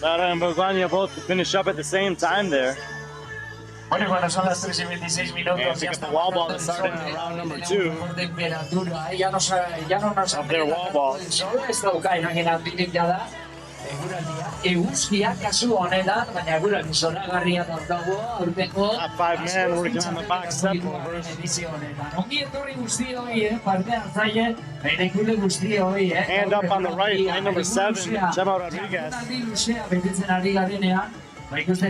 Sara and Bogania both finish up at the same time there. Bueno, cuando son las 3:26 minutos, ya está wall ball to start in round number 2. Ya no nos of their wall balls. Solo ez dauka eraginak jada. Eguzkia kasu honetan, baina gura zoragarria daukagu aurtengo. Top 5 men working on the box step overs. Ongi etorri guztioi, parte hartzaile, berekule guztioi. Hand up on the right, lane number 7, Chema Rodriguez. He was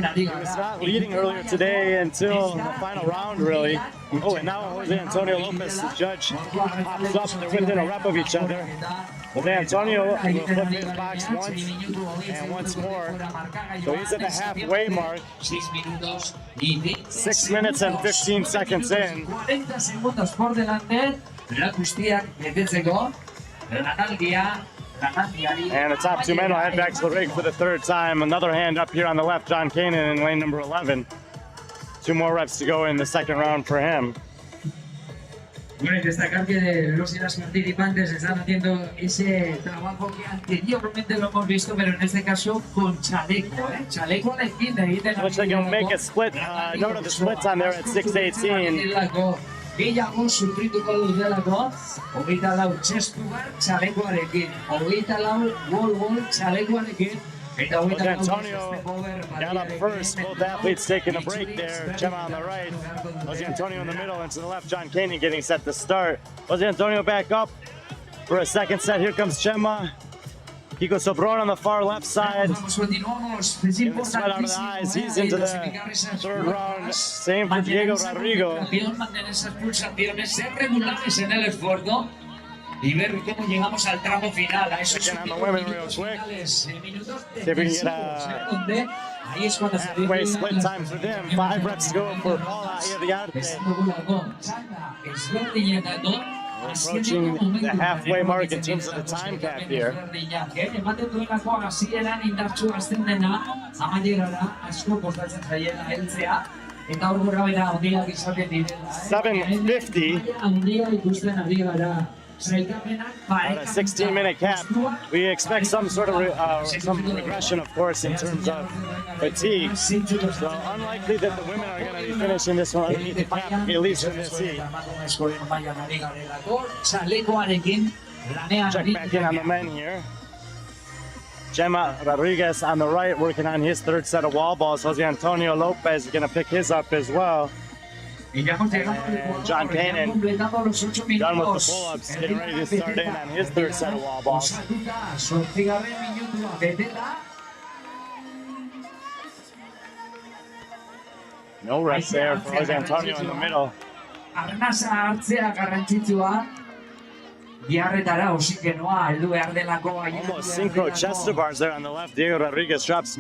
not leading earlier today until the final round, really. Oh, and now Jose Antonio Lopez, the judge, pops up. They're within a rep of each other. Jose Antonio will flip his box once and once more. So he's at the halfway mark. 6 minutes and 15 seconds in. And the top 2 men will head back to the rig for the 3rd time. Another hand up here on the left, John Kanan in lane number 11. 2 more reps to go in the 2nd round for him. Bueno, destacar que los y las participantes están haciendo ese trabajo que anteriormente lo hemos visto, pero en este caso con chaleco, chaleco de esquina. Looks like he'll make a split. Note of the splits on there at 6:18. Gehiago sufrituko dutelako, 24 txestugar txalekoarekin, 24 gol txalekoarekin, eta Antonio got up first, both athletes taking a break there. Chema on the right, Jose Antonio in the middle, and to the left, John Kanan getting set to start. Jose Antonio back up for a 2nd set. Here comes Chema. Kiko Sobron on the far left side. Getting the sweat out of the eyes. He's into the 3rd round. Same for Diego Rodrigo. Y ver cómo llegamos al tramo final, a esos finales minutos de ahí es cuando halfway split time for them. 5 reps to go for Paula Iriarte. Approaching the halfway mark in terms of the time cap here. 7:50. At a 16-minute cap, we expect some sort of some regression, of course, in terms of fatigue. So unlikely that the women are going to be finishing this one underneath the cap, at least in this heat. Check back in on the men here. Chema Rodriguez on the right, working on his 3rd set of wall balls. Jose Antonio Lopez is going to pick his up as well. And John Kanan, done with the pull-ups, getting ready to start in on his 3rd set of wall balls. No rest there for Jose Antonio in the middle. Almost synchro chest to bars there on the left. Diego Rodriguez drops.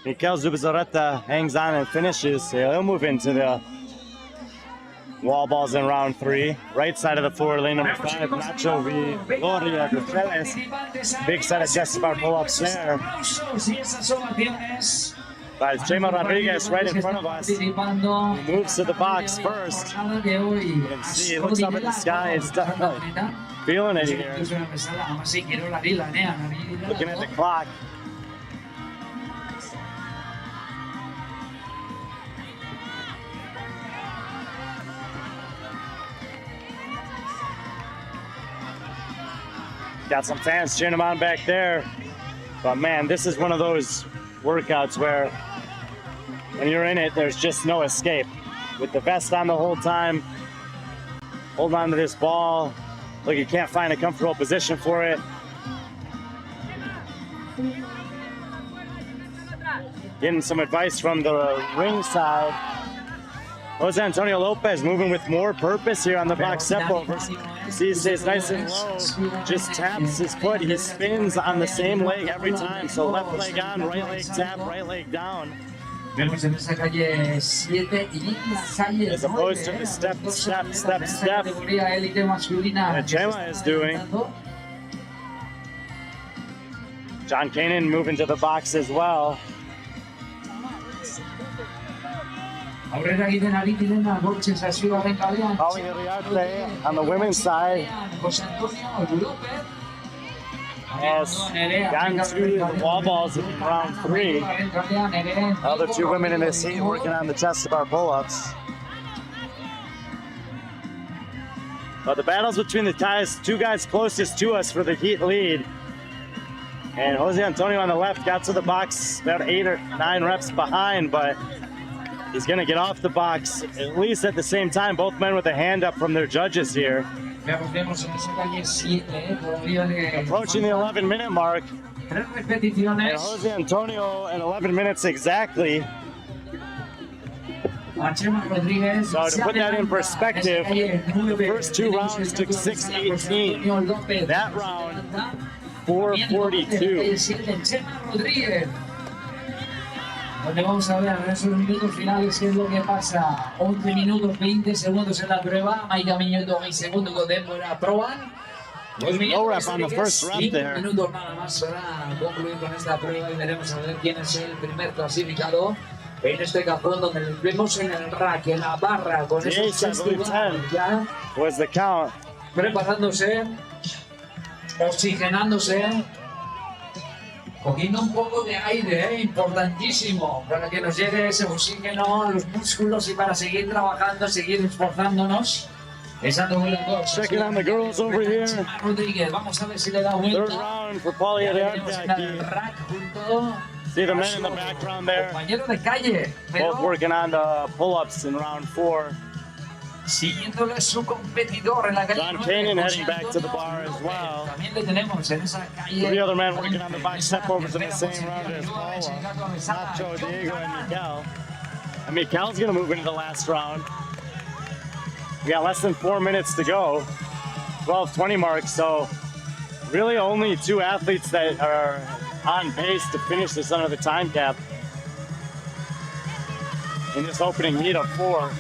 Mikel Zubizarreta hangs on and finishes. He'll move into the wall balls in round 3. Right side of the floor, lane number 5, Nacho Gloria Gutierrez. Big set of chest bar pull-ups there. But Chema Rodriguez right in front of us. He moves to the box first. You can see, he looks up at the sky. It's definitely feeling it here. Looking at the clock. Got some fans cheering him on back there. But man, this is one of those workouts where when you're in it, there's just no escape. With the vest on the whole time, holding on to this ball. Look, you can't find a comfortable position for it. Getting some advice from the ring side. Jose Antonio Lopez moving with more purpose here on the box step overs. You see he stays nice and low, just taps his foot. He spins on the same leg every time. So left leg on, right leg tap, right leg down. As opposed to the step, step, step, step that Chema is doing. John Kanan moving to the box as well. Pauling Iriarte on the women's side. has gotten to the wall balls in round 3. Other 2 women in this heat working on the chest bar pull-ups. But the battle's between the guys, 2 guys closest to us for the heat lead. And Jose Antonio on the left got to the box about 8 or 9 reps behind, but he's gonna get off the box at least at the same time. Both men with a hand up from their judges here. Approaching the 11-minute mark. And Jose Antonio in 11 minutes exactly. So to put that in perspective, the first 2 rounds took 6:18. That round, 4:42. Donde vamos a ver esos minutos finales qué es lo que pasa. 11 minutos 20 segundos en la prueba. Maika minuto 20 segundos con tempo en la prueba. No rep on the first rep there. 5 minutos nada más para concluir con esta prueba y veremos a ver quién es el primer clasificado. En este cajón donde nos vemos en el rack, en la barra, con esos 10 ya was the count. Preparándose, oxigenándose, cogiendo un poco de aire, importantísimo, para que nos llegue ese oxígeno a los músculos y para seguir trabajando, seguir esforzándonos. Checking on the girls over here. Rodríguez, vamos a ver si le da vuelta. 3rd round for Polly Ariarte. See the men in the background there. Compañero de calle. Both working on the pull-ups in round 4. Siguiéndole su competidor en la calle. John Kanan heading back to the bar as well. También le tenemos en esa calle. 3 other men working on the box step overs in the same round as Paula, Nacho, Diego, and Mikel. And Mikel's gonna move into the last round. We got less than 4 minutes to go. 12:20 mark, so really only 2 athletes that are on pace to finish this under the time cap in this opening heat of 4.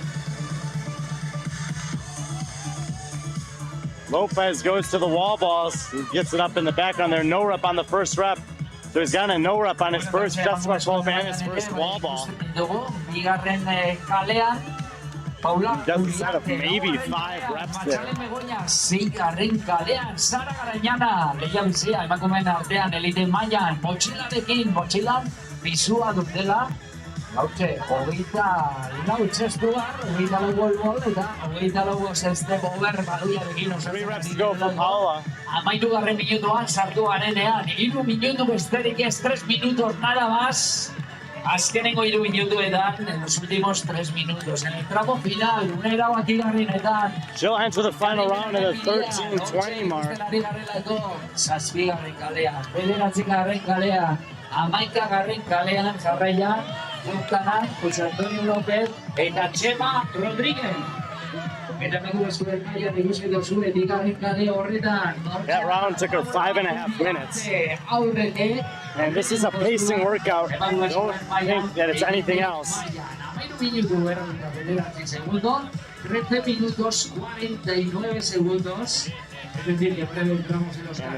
Lopez goes to the wall balls. He gets it up in the background there. No rep on the first rep. So he's got a no rep on his first just about 12 and his first wall ball. He doesn't set up maybe 5 reps there. Sara Garañana, Leia Bizia, emakumeen artean elite mailan, motxilarekin, motxilan, bizua dutela, hautxe, hogeita lau txestuar, hogeita lau gol eta hogeita lau zeste bober baduiarekin. 3 reps to go for Paula. Amairugarren minutuan sartu garenean, 3 minutu besterik ez, 3 minutos nada más. Azkenengo 3 minutuetan, en los últimos 3 minutos. En el tramo final, una erabakigarrienetan. She'll enter the final round at the 13:20 mark. Zazpigarren kalean, 9. kalean, 11. kalean jarraian, Juntana, Jose Antonio López eta Txema Rodríguez. That round took her 5.5 minutes. And this is a pacing workout. Don't think that it's anything else. 13 minutos 49 segundos. And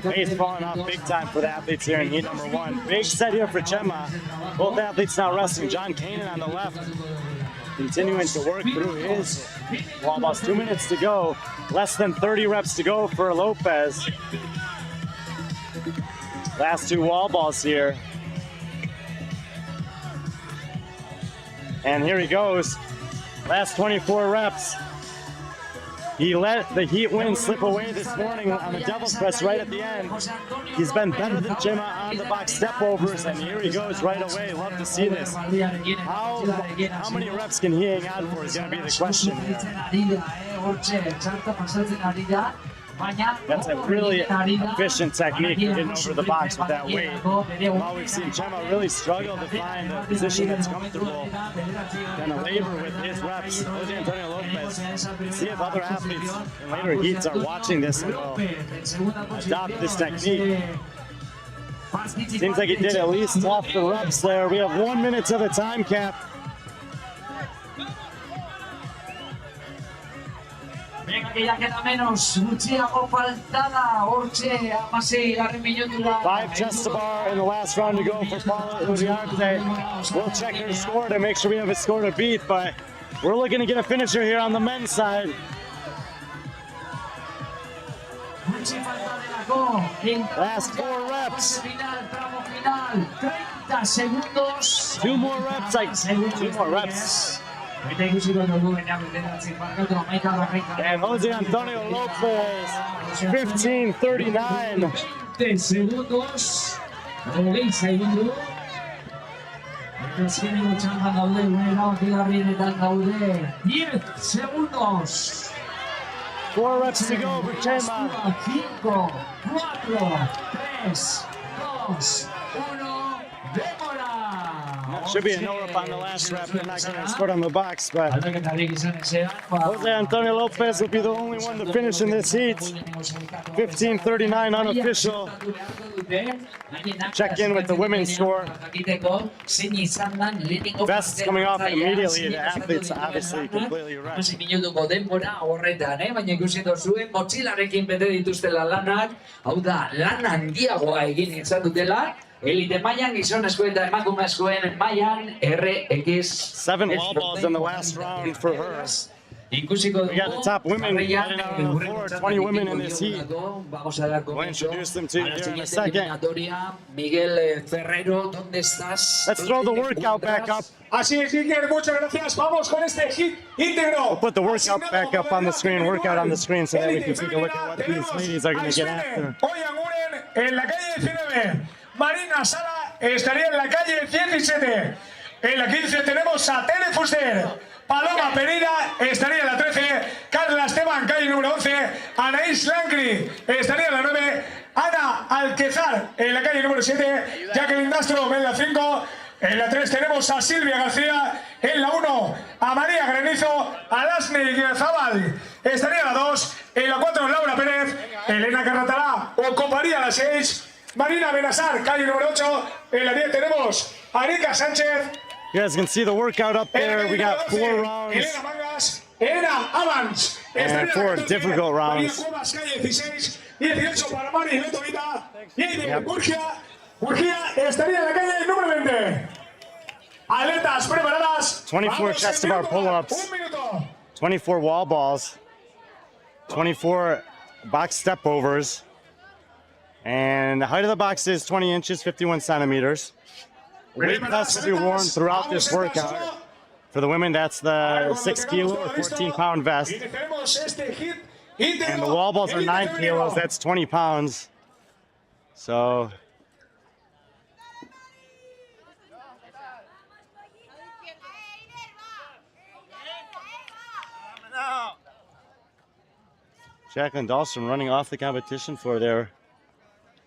the pace falling off big time for the athletes here in heat number 1. Big set here for Chema. Both athletes now resting. John Kanan on the left, continuing to work through his wall balls. 2 minutes to go. Less than 30 reps to go for Lopez. Last 2 wall balls here. And here he goes. Last 24 reps. He let the heat win slip away this morning on the devil's press right at the end. He's been better than Chema on the box step overs, and here he goes right away. Love to see this. How many reps can he hang on for is going to be the question here. That's a really efficient technique for getting over the box with that weight. While we've seen Chema really struggle to find a position that's comfortable, gonna labor with his reps. Jose Antonio Lopez, see if other athletes in later heats are watching this and will adopt this technique. Seems like he did at least half the reps there. We have 1 minute to the time cap. Que ya queda menos, gutxiago faltada, hortxe, 16. minutura. 5 chest to bar in the last round to go for Paula Uriarte. We'll check her score to make sure we have a score to beat, but we're looking to get a finisher here on the men's side. Mucha falta de la go. Last 4 reps. Final, tramo final. 30 segundos. 2 more reps, like 2 more reps. And Jose Antonio Lopez, 15:39. 20 segundos. 20 segundos. Eta azkeneko txanpan gaude, gure erabakigarrienetan gaude. 10 segundos. 4 reps to go for Chema. 5, 4, 3, 2, 1, demora. Should be a no rep on the last rep. They're not going to score on the box, but Aldaketarik izan ezean, Jose Antonio Lopez will be the only one to finish in this heat. 15:39 unofficial. Check in with the women's score. Vests coming off immediately. The athletes obviously completely rushed. Minutuko denbora horretan, baina ikusi duzuen motxilarekin bete dituztela lanak, hau da, lan handiagoa egin izan dutela, elite mailan, gizonezko eta emakumezkoen mailan, RX. 7 wall balls in the last round for her. Ikusiko We got the top women running out on the floor, 20 women in this heat. We'll introduce them to you here in a second. Miguel Ferrero, ¿dónde estás? Let's throw the workout back up. Así es, Iker, muchas gracias. Vamos con este hit íntegro. We'll put the workout back up on the screen, workout on the screen, so that we can take a look at what these ladies are going to get after. Hoy Anguren en la calle 19. Marina Sala estaría en la calle 17. En la 15 tenemos a Tere Fuster. Paloma Pereira estaría en la 13, Carla Esteban, calle número 11, Anaís Lancri estaría en la 9, Ana Alquezar en la calle número 7, Jacqueline Dastro en la 5, en la 3 tenemos a Silvia García, en la 1 a María Granizo, a Lasney Zabal estaría en la 2, en la 4 Laura Pérez, Elena Carratalá ocuparía la 6, Marina Benazar, calle número 8, en la 10 tenemos a Erika Sánchez. You guys can see the workout up there. We got 4 rounds and 4 difficult rounds. Estaría en la calle número 20. Aletas preparadas. 24 chest to bar pull-ups, 24 wall balls, 24 box step overs, and the height of the box is 20 inches, 51 centimeters. Weight vests will be worn throughout this workout. For the women, that's the 6 kilo or 14-pound vest. And the wall balls are 9 kilos, that's 20 pounds. So Jacqueline Dahlstrom running off the competition floor there.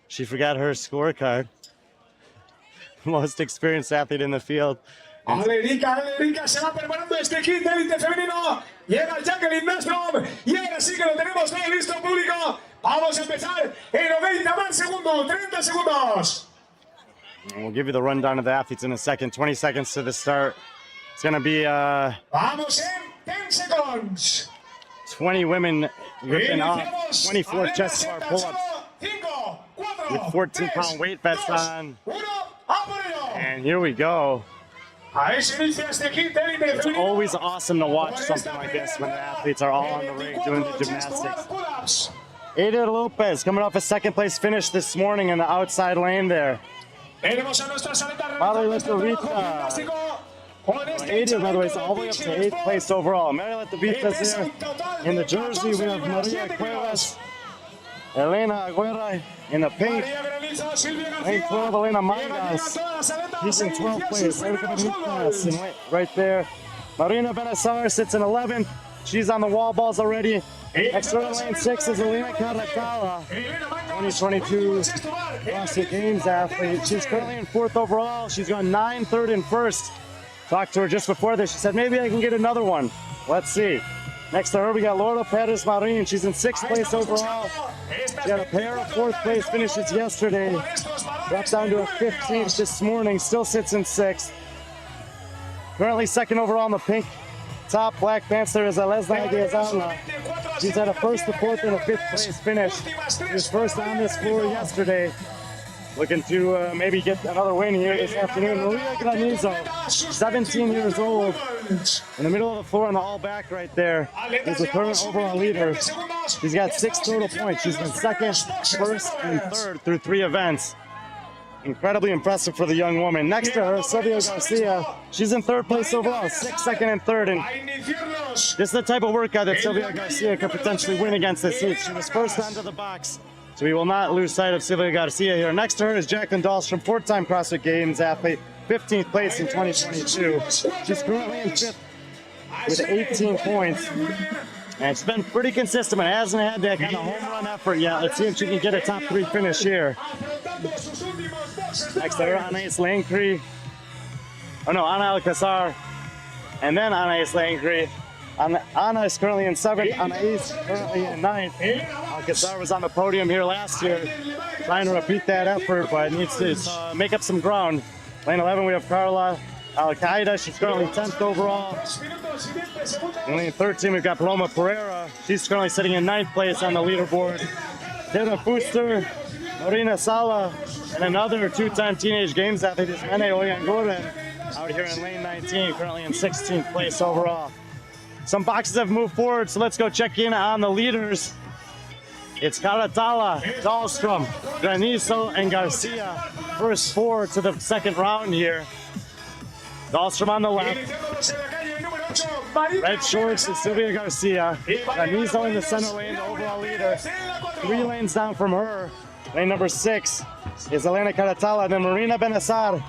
She forgot her scorecard. Most experienced athlete in the field. Erika se va preparando este kit de élite femenino. Llega Jacqueline Dastrom y ahora sí que lo tenemos todo listo, público. Vamos a empezar en 90 más segundos, 30 segundos. And we'll give you the rundown of the athletes in a second. 20 seconds to the start. It's going to be Vamos en 10 seconds. 20 women ripping off 24 chest bar pull-ups with 14-pound weight vests on. And here we go. It's always awesome to watch something like this when the athletes are all on the rig doing the gymnastics. Ada Lopez coming off a second-place finish this morning in the outside lane there. Marilita Rita. Ada, by the way, is all the way up to 8th place overall. Marilita Rita is there. In the jersey, we have Maria Cuevas, Elena Aguirre in the pink. Lane 12, Elena Mangas. She's in 12th place. Erika Benitez right there. Marina Benassar sits in 11th. She's on the wall balls already. Next to lane 6 is Elena Carratala, 2022 CrossFit Games athlete. She's currently in 4th overall. She's gone 9, 3rd, and 1st. Talked to her just before this. She said, maybe I can get another one. Let's see. Next to her, we got Laura Perez Marin. She's in 6th place overall. She had a pair of 4th place finishes yesterday. Dropped down to a 15th this morning. Still sits in 6th. Currently 2nd overall in the pink top black pants. There is Alesna Diazana. She's had a 1st, a 4th, and a 5th place finish. She was 1st on this floor yesterday. Looking to maybe get another win here this afternoon. Maria Granizo, 17 years old. challenge. In the middle of the floor on the all back right there is the current overall leader. She's got 6 total points. She's been second, first, and third through 3 events. Incredibly impressive for the young woman. Next to her, Silvia Garcia. She's in 3rd place overall, 6th, 2nd, and 3rd. And this is the type of workout that Silvia Garcia could potentially win against this heat. She was first onto the box, so we will not lose sight of Silvia Garcia here. Next to her is Jacqueline Dahlstrom, 4-time CrossFit Games athlete, 15th place in 2022. She's currently in 5th with 18 points. And she's been pretty consistent, but hasn't had that kind of home run effort yet. Let's see if she can get a top 3 finish here. Next to her, Anais Langkry. Oh no, Ana Alcazar. And then Anais Langkry. Ana is currently in 7th, Anais currently in 9th. Alcazar was on the podium here last year, trying to repeat that effort, but needs to make up some ground. Lane 11, we have Carla Al-Qaeda. She's currently 10th overall. In lane 13, we've got Paloma Pereira. She's currently sitting in 9th place on the leaderboard. Tara Fuster, Marina Sala, and another 2-time Teenage Games athlete is Mene Oyangoren out here in lane 19, currently in 16th place overall. Some boxes have moved forward, so let's go check in on the leaders. It's Caratala, Dahlstrom, Granizo, and Garcia. First 4 to the 2nd round here. Dahlstrom on the left. Red shorts is Silvia Garcia. Granizo in the center lane, the overall leader. 3 lanes down from her. Lane number 6 is Elena Caratala, then Marina Benassar,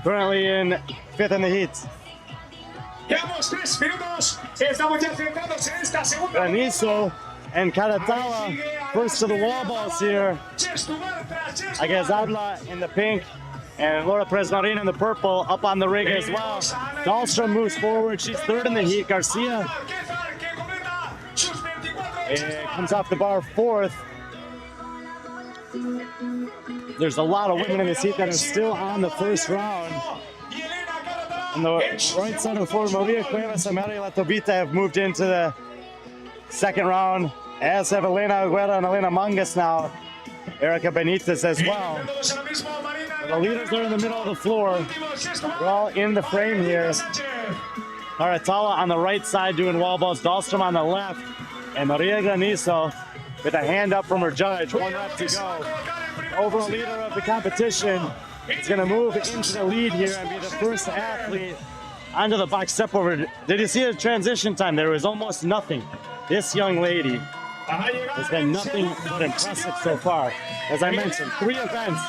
currently in 5th in the heat. Granizo and Caratala first to the wall balls here. Agazadla in the pink and Laura Perez Marin in the purple up on the rig as well. Dahlstrom moves forward. She's 3rd in the heat. Garcia comes off the bar 4th. There's a lot of women in this heat that are still on the first round. On the right side of the floor, Maria Cuevas and Mariela Tobita have moved into the 2nd round, as have Elena Aguera and Elena Mangas now. Erica Benitez as well. The leaders are in the middle of the floor. We're all in the frame here. Caratala on the right side doing wall balls, Dahlstrom on the left, and Maria Granizo with a hand up from her judge. 1 rep to go. The overall leader of the competition is going to move into the lead here and be the first athlete onto the box step over. Did you see the transition time? There was almost nothing. This young lady has been nothing but impressive so far. As I mentioned, 3 events.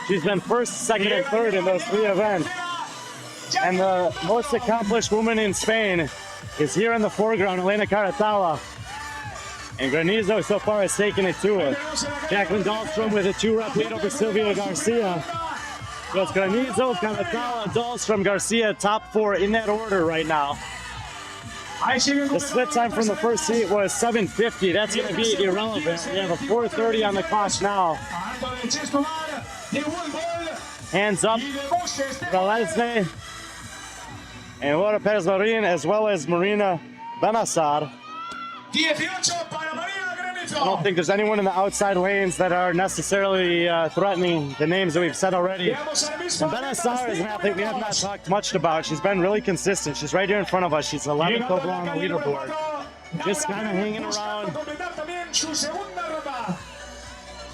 She's been 1st, 2nd, and 3rd in those 3 events. And the most accomplished woman in Spain is here in the foreground, Elena Caratala. And Granizo so far has taken it to her. Jacqueline Dahlstrom with a 2-rep lead over Silvia Garcia. So it's Granizo, Caratala, Dahlstrom, Garcia, top 4 in that order right now. The split time from the first heat was 7:50. That's going to be irrelevant. We have a 4:30 on the clock now. Hands up for Leslie and Laura Perez Marin, as well as Marina Benassar. I don't think there's anyone in the outside lanes that are necessarily threatening the names that we've said already. And Benassar is an athlete we have not talked much about. She's been really consistent. She's right here in front of us. She's 11th overall on the leaderboard. Just kind of hanging around.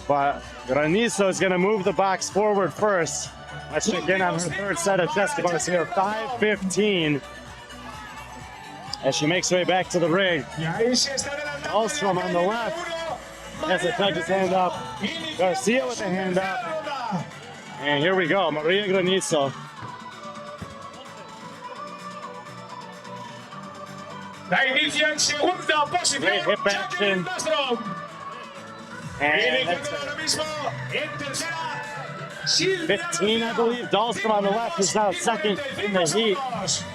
But Granizo is going to move the box forward first. Let's check in on her 3rd set of chest bars here. 5:15. As she makes her way back to the rig. Dahlstrom on the left has the judge's hand up. Garcia with a hand up. And here we go, Maria Granizo. Great hip action. And that's 15, I believe. Dahlstrom on the left is now 2nd in the heat.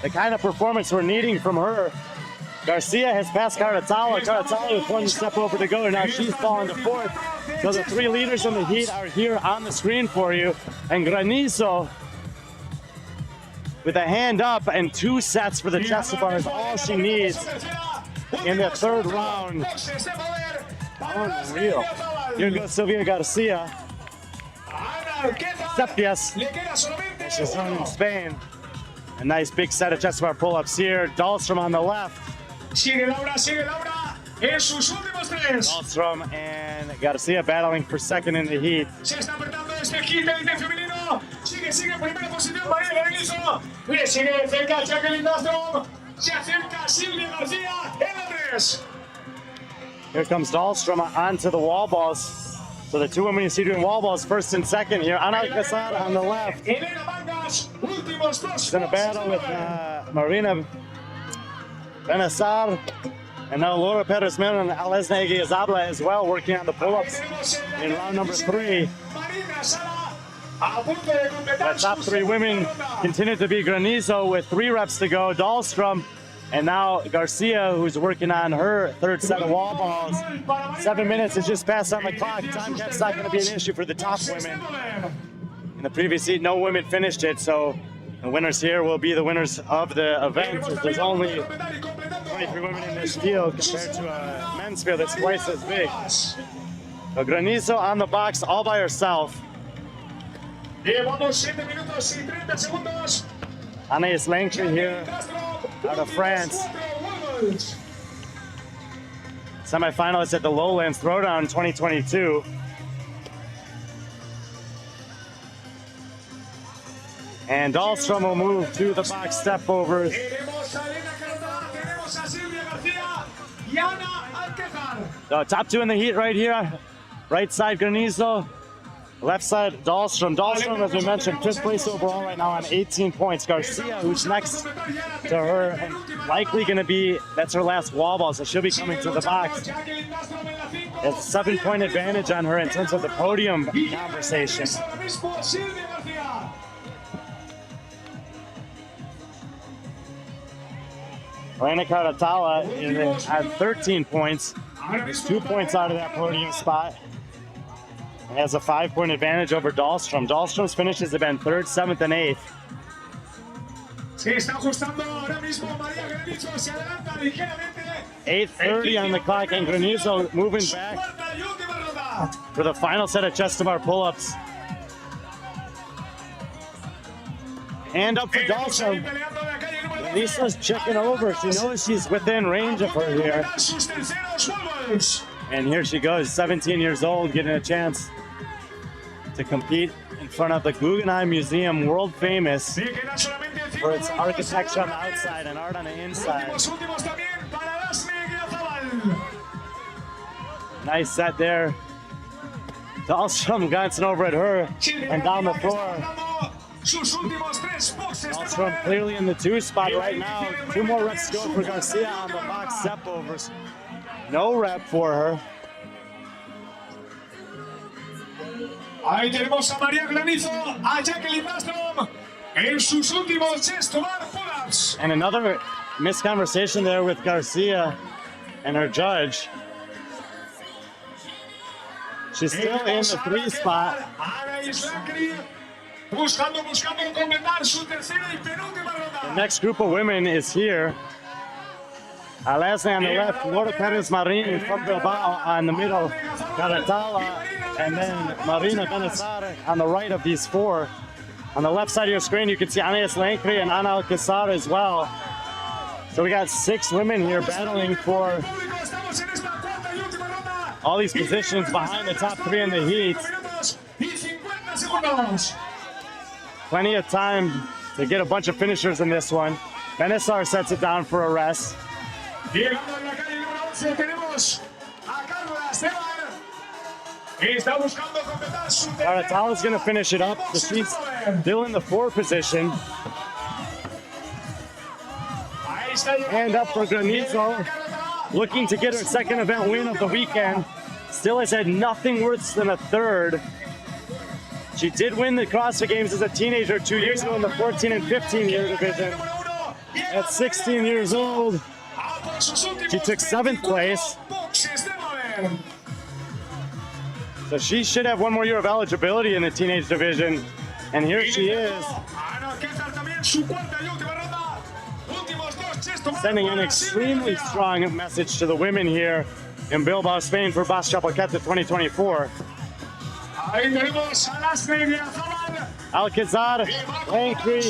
The kind of performance we're needing from her. Garcia has passed Caratala. Caratala with 1 step over to go, and now she's fallen to 4th. So the 3 leaders in the heat are here on the screen for you. And Granizo with a hand up and 2 sets for the chest bar is all she needs in the 3rd round. Unreal. Here goes Silvia Garcia. Sepias. She's from Spain. A nice big set of chest bar pull-ups here. Dahlstrom on the left. Sigue Laura en sus últimos tres. Dahlstrom and Garcia battling for second in the heat. Se está apretando este hit élite femenino. Sigue en primera posición María Granizo. Le sigue de cerca Jacqueline Dahlstrom. Se acerca Silvia García en la 3. Here comes Dahlstrom onto the wall balls. So the two women you see doing wall balls, first and second here. Ana Alcazar on the left. She's in a battle with Marina Benazar. And now Laura Perez Miller and Alesna Eguizabla as well, working on the pull-ups in round number 3. The top 3 women continue to be Granizo with 3 reps to go. Dahlstrom, and now Garcia, who's working on her third set of wall balls. 7 minutes is just passed on the clock. Time cap's not going to be an issue for the top women. In the previous heat, no women finished it, so the winners here will be the winners of the event. There's only 23 women in this field compared to a men's field that's twice as big. So Granizo on the box all by herself. Anaïs Langtry here out of France. Semi-finalist at the Lowlands Throwdown 2022. And Dahlstrom will move to the box step overs. So top 2 in the heat right here. Right side Granizo, left side Dahlstrom. Dahlstrom, as we mentioned, 5th place overall right now on 18 points. Garcia, who's next to her, and likely going to be, that's her last wall ball, so she'll be coming to the box. It's a 7-point advantage on her in terms of the podium conversation. Elena Carratala has 13 points. He's 2 points out of that podium spot. And has a 5-point advantage over Dahlstrom. Dahlstrom's finishes have been 3rd, 7th, and 8th. 8:30 on the clock, and Granizo moving back for the final set of chest bar pull-ups. Hand up for Dahlstrom. Granizo's checking over. She knows she's within range of her here. And here she goes, 17 years old, getting a chance to compete in front of the Guggenheim Museum, world famous for its architecture on the outside and art on the inside. Nice set there. Dahlstrom glancing over at her and down the floor. Dahlstrom clearly in the 2 spot right now. 2 more reps to go for Garcia on the box step overs. No rep for her. Ahí tenemos a María Granizo, a Jacqueline Dahlstrom en sus últimos chest bar pull-ups. And another misconversation there with Garcia and her judge. She's still in the 3 spot. The next group of women is here. Alesna on the left, Laura Perez Marin from Bilbao on the middle, Carratala, and then Marina Benazar on the right of these 4. On the left side of your screen, you can see Anaïs Langtry and Ana Alcazar as well. So we got 6 women here battling for all these positions behind the top 3 in the heat. Plenty of time to get a bunch of finishers in this one. Benazar sets it down for a rest. Carratala's going to finish it up. So she's still in the 4 position. Hand up for Granizo, looking to get her second event win of the weekend. Still has had nothing worse than a 3rd. She did win the CrossFit Games as a teenager 2 years ago in the 14 and 15 year division. At 16 years old, she took 7th place. So she should have 1 more year of eligibility in the teenage division. And here she is, sending an extremely strong message to the women here in Bilbao, Spain for Basque Championship 2024. Alcazar, Langtry,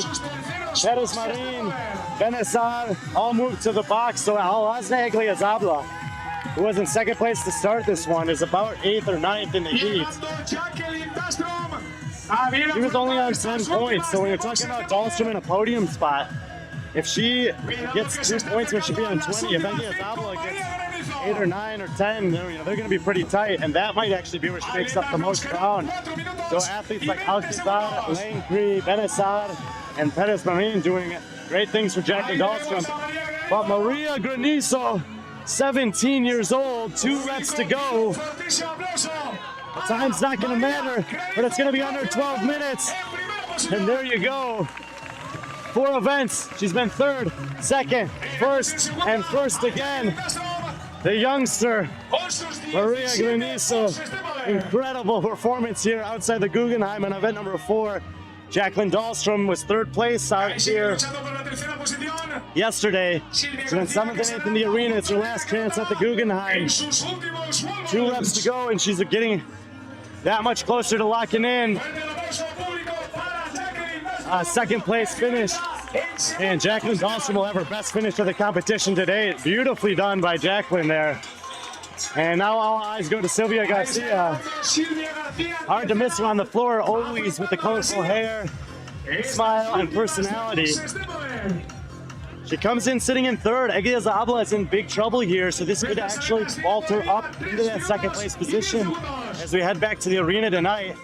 Perez Marin, Benessar all moved to the box. So Alesna Egliazabla, who was in second place to start this one, is about 8th or 9th in the heat. She was only on 10 points, so when you're talking about Dahlstrom in a podium spot, if she gets 2 points, we should be on 20. If Egliazabla gets 8 or 9 or 10, they're going to be pretty tight, and that might actually be where she makes up the most ground. So athletes like Alcazar, Langkry, Benessar, and Perez Marin doing great things for Jacqueline Dahlstrom. But Maria Granizo, 17 years old, 2 reps to go. The time's not going to matter, but it's going to be under 12 minutes. And there you go. 4 events. She's been 3rd, 2nd, 1st, and 1st again. The youngster, Maria Granizo. Incredible performance here outside the Guggenheim on event number 4. Jacqueline Dahlstrom was 3rd place out here yesterday. She went 7th and 8th in the arena. It's her last chance at the Guggenheim. 2 reps to go, and she's getting that much closer to locking in a 2nd place finish. And Jacqueline Dahlstrom will have her best finish of the competition today. Beautifully done by Jacqueline there. And now all eyes go to Silvia Garcia. Hard to miss her on the floor, always with the colorful hair, smile, and personality. She comes in sitting in 3rd. Egliazabla is in big trouble here, so this could actually vault her up into that 2nd place position as we head back to the arena tonight.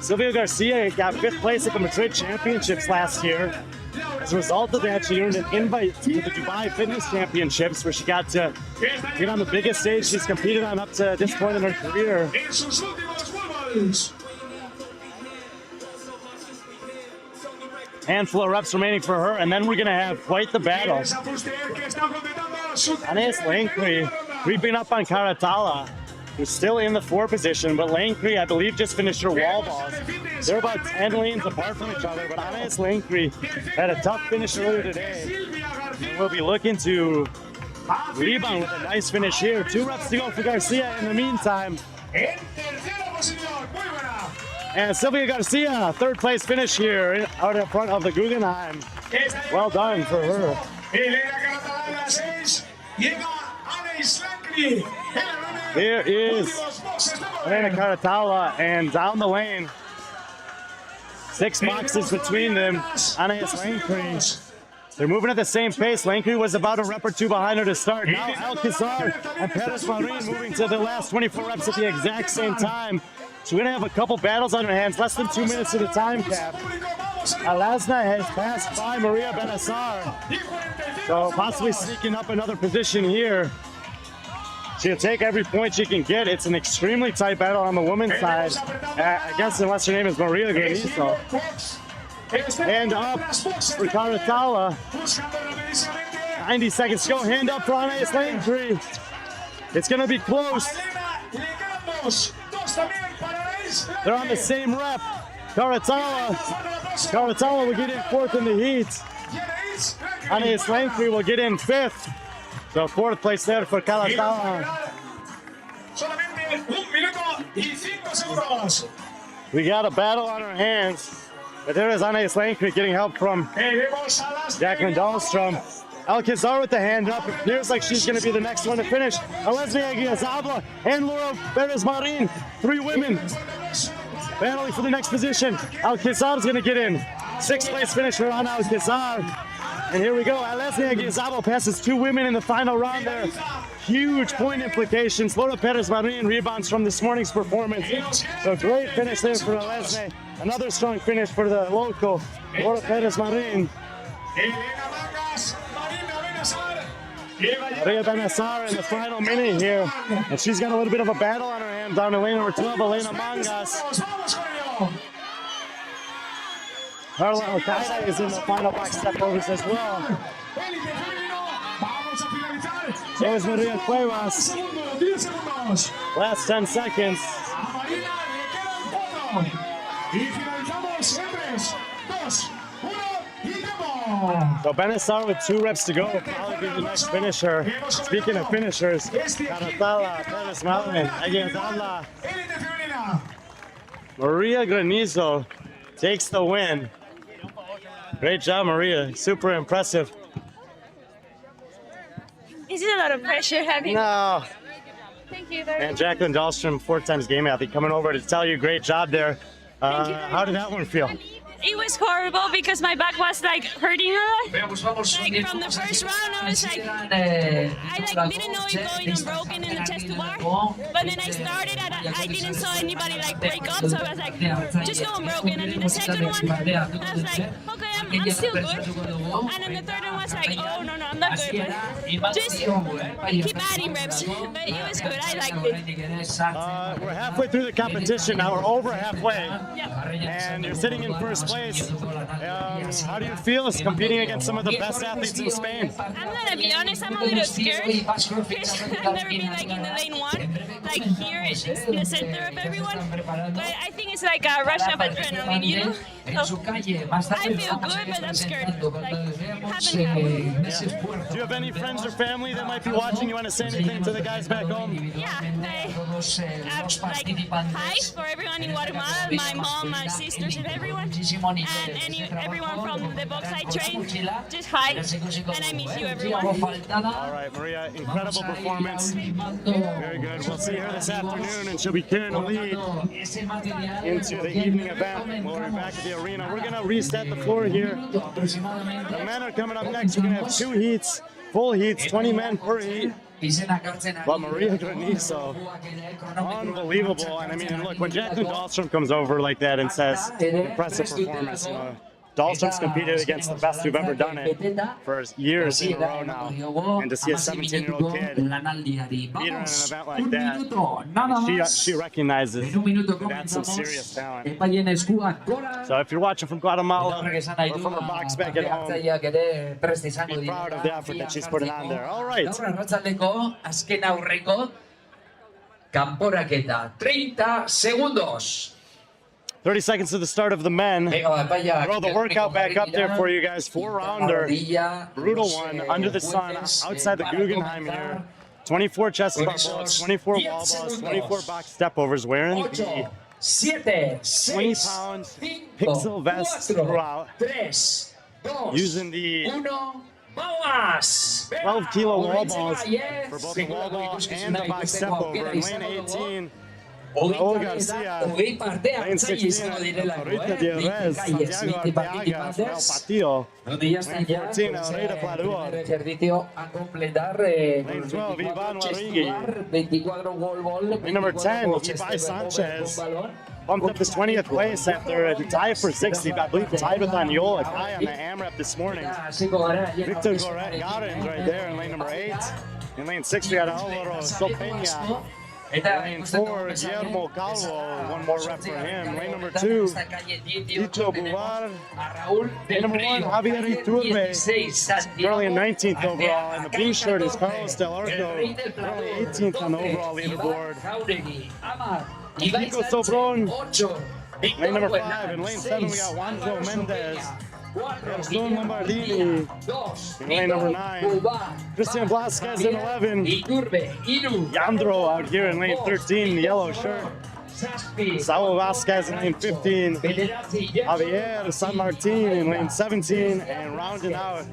Silvia Garcia got 5th place at the Madrid Championships last year. As a result of that, she earned an invite to the Dubai Fitness Championships, where she got to get on the biggest stage she's competed on up to this point in her career. Handful of reps remaining for her, and then we're going to have quite the battle. Anais Langkry creeping up on Karatala, who's still in the 4 position, but Langkry, I believe, just finished her wall balls. They're about 10 lanes apart from each other, but Anais Langkry had a tough finish earlier today. And we'll be looking to rebound with a nice finish here. 2 reps to go for Garcia in the meantime. And Silvia Garcia, 3rd place finish here out in front of the Guggenheim. Well done for her. Here is Elena Karatala, and down the lane, 6 boxes between them, Anais Langkry. They're moving at the same pace. Langkry was about a rep or 2 behind her to start. Now Alcazar and Perez Marin moving to the last 24 reps at the exact same time. So we're going to have a couple battles on our hands, less than 2 minutes to the time cap. Alesna has passed by Maria Benessar, so possibly sneaking up another position here. She'll take every point she can get. It's an extremely tight battle on the women's side. I guess unless her name is Maria Granizo. Hand up for Karatala. 90 seconds to go. Hand up for Anais Langkry. It's going to be close. They're on the same rep. Karatala will get in 4th in the heat. Anais Langkry will get in 5th. So 4th place there for Karatala. We got a battle on our hands. But there is Anais Langkry getting help from Jacqueline Dahlstrom. Alcazar with the hand up. It appears like she's going to be the next one to finish. Alesna Egliazabla and Laura Perez Marin. 3 women battling for the next position. Alcazar is going to get in. 6th place finish for Ana Alcazar. And here we go. Alesna Egliazabla passes 2 women in the final round there. Huge point implications. Laura Perez Marin rebounds from this morning's performance. So great finish there for Alesna. Another strong finish for the local, Laura Perez Marin. Maria Benessar in the final minute here. And she's got a little bit of a battle on her hands down to lane number 12, Elena Mangas. Carla Alcaida is in the final box stepovers as well. So is Maria Cuevas. Last 10 seconds. So Benessar with 2 reps to go will probably be the next finisher. Speaking of finishers, Karatala, Perez Marin, Egliazabla. Maria Granizo takes the win. Great job, Maria. Super impressive. Is it a lot of pressure having? No. Thank you very And much. Jacqueline Dahlstrom, 4-time game athlete, coming over to tell you great job there. Thank you very How did much. that one feel? It was horrible because my back was like hurting a lot. Like from the first round, I was like, I didn't know it going unbroken in the chest to bar. But then I started and I didn't saw anybody like break up, so I was like, just go unbroken. And in the second one, I was like, okay, I'm still good. And then the third one was like, oh no, I'm not good. But just keep adding reps. But it was good. I liked it. We're halfway through the competition now. We're over halfway. Yeah. And you're sitting in first place. How do you feel as competing against some of the best athletes in Spain? I'm gonna be honest, I'm a little scared because I've never been like in the lane one, like here in the center of everyone. But I think it's like a rush of adrenaline, you know? So I feel good, but I'm scared. Like, haven't happened. Do you have any friends or family that might be watching? You want to say anything to the guys back home? Yeah, like hi for everyone in Guatemala, my mom, my sisters, and everyone, and everyone from the box I train. Just hi, and I miss you, everyone. All right, Maria, incredible performance. Very good. We'll see her this afternoon, and she'll be carrying the lead into the evening event. We'll be back at the arena. We're going to reset the floor here. The men are coming up next. We're going to have 2 heats, full heats, 20 men per heat. But Maria Granizo, unbelievable. And I mean, look, when Jacqueline Dahlstrom comes over like that and says, impressive performance, you know, Dahlstrom's competed against the best who've ever done it for years in a row now. And to see a 17-year-old kid beat her in an event like that, she recognizes that's some serious talent. So if you're watching from Guatemala or from her box back at home, be proud of the effort that she's putting on there. All right. Kanporaketa, 30 segundos. 30 seconds to the start of the men. Throw the workout back up there for you guys. 4-rounder, brutal one, under the sun, outside the Guggenheim here. 24 chest balls, 24 wall balls, 24 box step overs, wearing the 20-pound pixel vest throughout, using the 12-kilo wall balls for both the wall ball and the box step over. In lane 18, Raúl Garcia, lane 16, Rita Diaz, Santiago Arteaga, El Patio, lane 14, El Rey de Padua, lane 12, Ivan Warigi, lane number 10, Ibai Sanchez, bumped up to 20th place after a tie for 60th, I believe tied with Aniola, Kai on the AMRAP this morning. Victor Garin right there in lane number 8. In lane 6, we had Alvaro Sopena. Lane 4, Guillermo Calvo, one more rep for him. Lane number 2, Tito Buvar. Lane number 1, Javier Iturbe, currently in 19th overall. And the blue shirt is Carlos Del Arco, currently 18th on the overall leaderboard. Nico Sobron, lane number 5. In lane 7, we got Juanjo Mendez. Gastón Lombardini in lane number 9. Christian Blasquez in 11. Yandro out here in lane 13, the yellow shirt. Saul Vasquez in lane 15. Javier San Martin in lane 17. And rounding out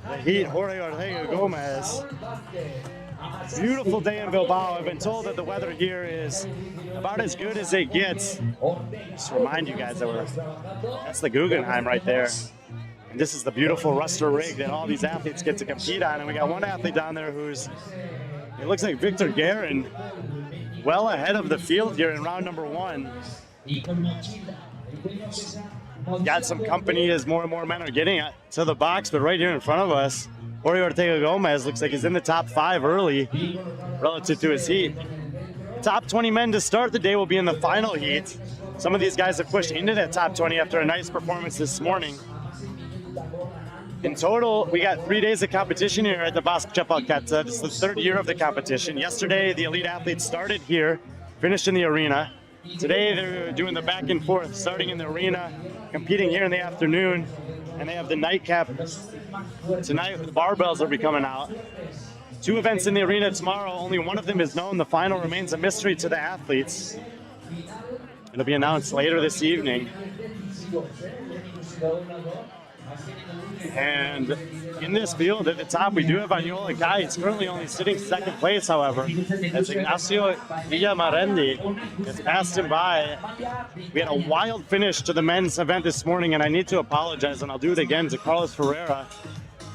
the heat, Jorge Ortega Gomez. Beautiful day in Bilbao. I've been told that the weather here is about as good as it gets. Just to remind you guys that's the Guggenheim right there. And this is the beautiful Ruster rig that all these athletes get to compete on. And we got one athlete down there it looks like Victor Garin, well ahead of the field here in round number 1. Got some company as more and more men are getting to the box, but right here in front of us, Jorge Ortega Gomez looks like he's in the top 5 early relative to his heat. Top 20 men to start the day will be in the final heat. Some of these guys have pushed into that top 20 after a nice performance this morning. In total, we got 3 days of competition here at the Basque CF Championship. This is the 3rd year of the competition. Yesterday, the elite athletes started here, finished in the arena. Today, they're doing the back and forth, starting in the arena, competing here in the afternoon, and they have the nightcap. Tonight, the barbells will be coming out. 2 events in the arena tomorrow. Only one of them is known. The final remains a mystery to the athletes. It'll be announced later this evening. And in this field at the top, we do have Agnola Kai. He's currently only sitting second place, however, as Ignacio Villamarendi has passed him by. We had a wild finish to the men's event this morning, and I need to apologize, and I'll do it again, to Carlos Ferreira.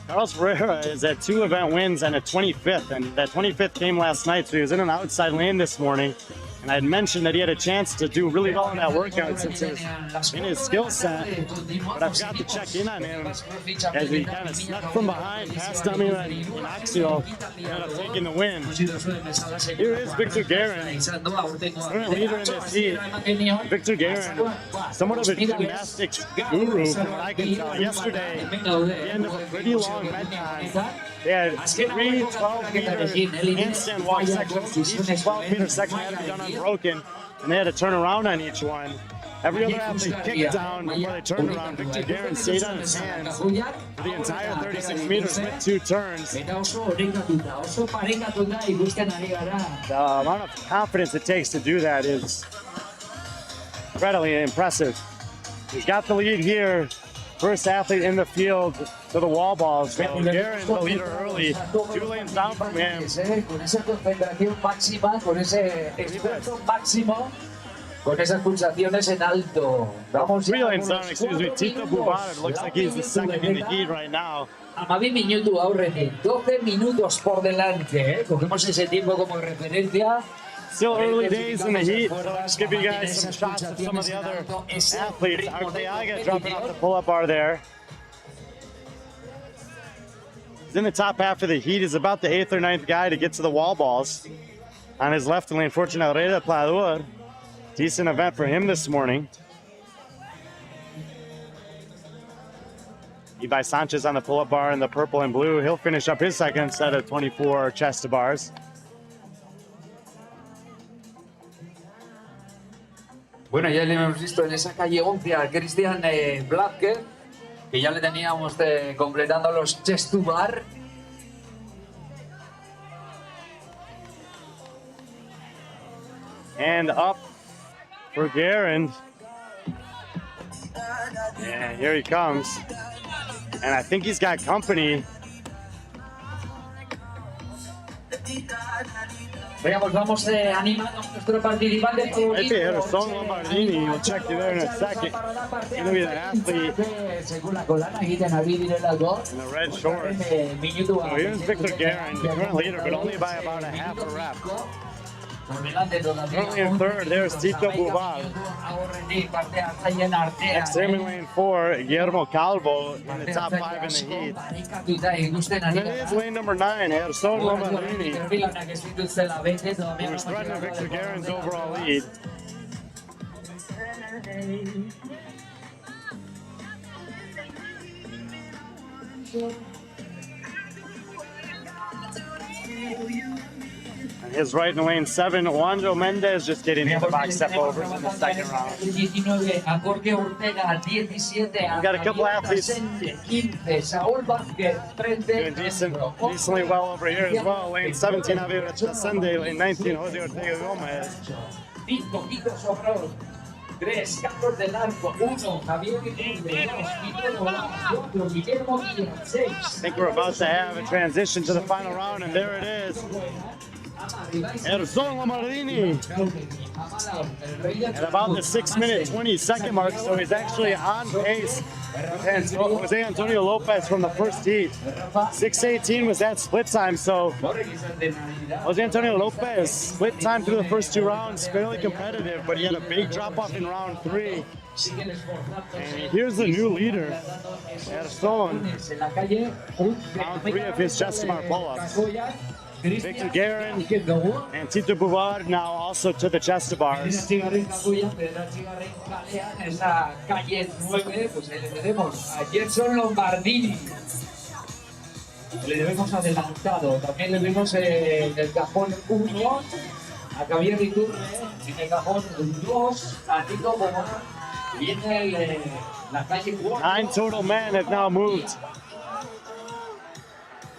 Carlos Ferreira is at 2 event wins and a 25th, and that 25th came last night, so he was in an outside lane this morning. And I had mentioned that he had a chance to do really well in that workout since it was in his skill set, but I forgot to check in on him as he kind of snuck from behind, passed Dummy and Ignacio, ended up taking the win. Here is Victor Guerin, current leader in this heat. Victor Guerin, somewhat of a gymnastics guru from what I can tell. Yesterday, at the end of a pretty long metcon, they had 3 12-meter handstand walk sections. Each 12-meter section had to be done unbroken, and they had to turn around on each one. Every other athlete kicked down before they turned around. Victor Guerin stayed on his hands for the entire 36 meters with 2 turns. The amount of confidence it takes to do that is incredibly impressive. He's got the lead here. First athlete in the field to the wall balls. Guerin, the leader early, 2 lanes down from him. Con esas pulsaciones en alto. Vamos 3 lanes down, excuse me. Tito Buvar looks like he's the second in the heat right now. Amabi minutu aurretik, 12 minutos por delante. Cogemos ese tiempo como referencia. Still early days in the heat, so I'll just give you guys some shots of some of the other athletes. Arteaga dropping off the pull-up bar there. He's in the top half of the heat. He's about the 8th or 9th guy to get to the wall balls. On his left lane, Fortunel Reda Pladur. Decent event for him this morning. Ibai Sanchez on the pull-up bar in the purple and blue. He'll finish up his second set of 24 chest to bars. Bueno, ya le hemos visto en esa calle 11 a Christian Blázquez, que ya le teníamos completando los chest to bar. And up for Guerin. And here he comes. And I think he's got company. Vamos animando a nuestro participante Right there, Gerson Lombardini. We'll check you there in a second. He's going to be the athlete in the red shorts. So here's Victor Guerin, the current leader, but only by about a half a rep. Currently in 3rd, there's Tito Buvar. Next to him in lane 4, Guillermo Calvo in the top 5 in the heat. And it is lane number 9, Gerson Lombardini, who is threatening Victor Guerin's overall lead. And his right in lane 7, Juanjo Mendez just getting into box step overs in the second round. We've got a couple athletes doing decently well over here as well. Lane 17, Javier Sunday. Lane 19, Jose Ortega Gomez. 3, Carlos del Arco, 1, Javier Guillermo, 6. I think we're about to have a transition to the final round, and there it is. Gerson Lombardini at about the 6-minute 20-second mark, so he's actually on pace with Jose Antonio Lopez from the first heat. 6:18 was that split time, so Jose Antonio Lopez split time through the first 2 rounds, fairly competitive, but he had a big drop-off in round 3. And here's the new leader, Gerson, round 3 of his chest to bar pull-ups. Victor Guerin and Tito Buvar now also to the chest to bars. Le debemos adelantado, también le vemos en el cajón 1 a Javier Iturre, en el cajón 2 a Tito Buvar, y en la calle 4. 9 total men have now moved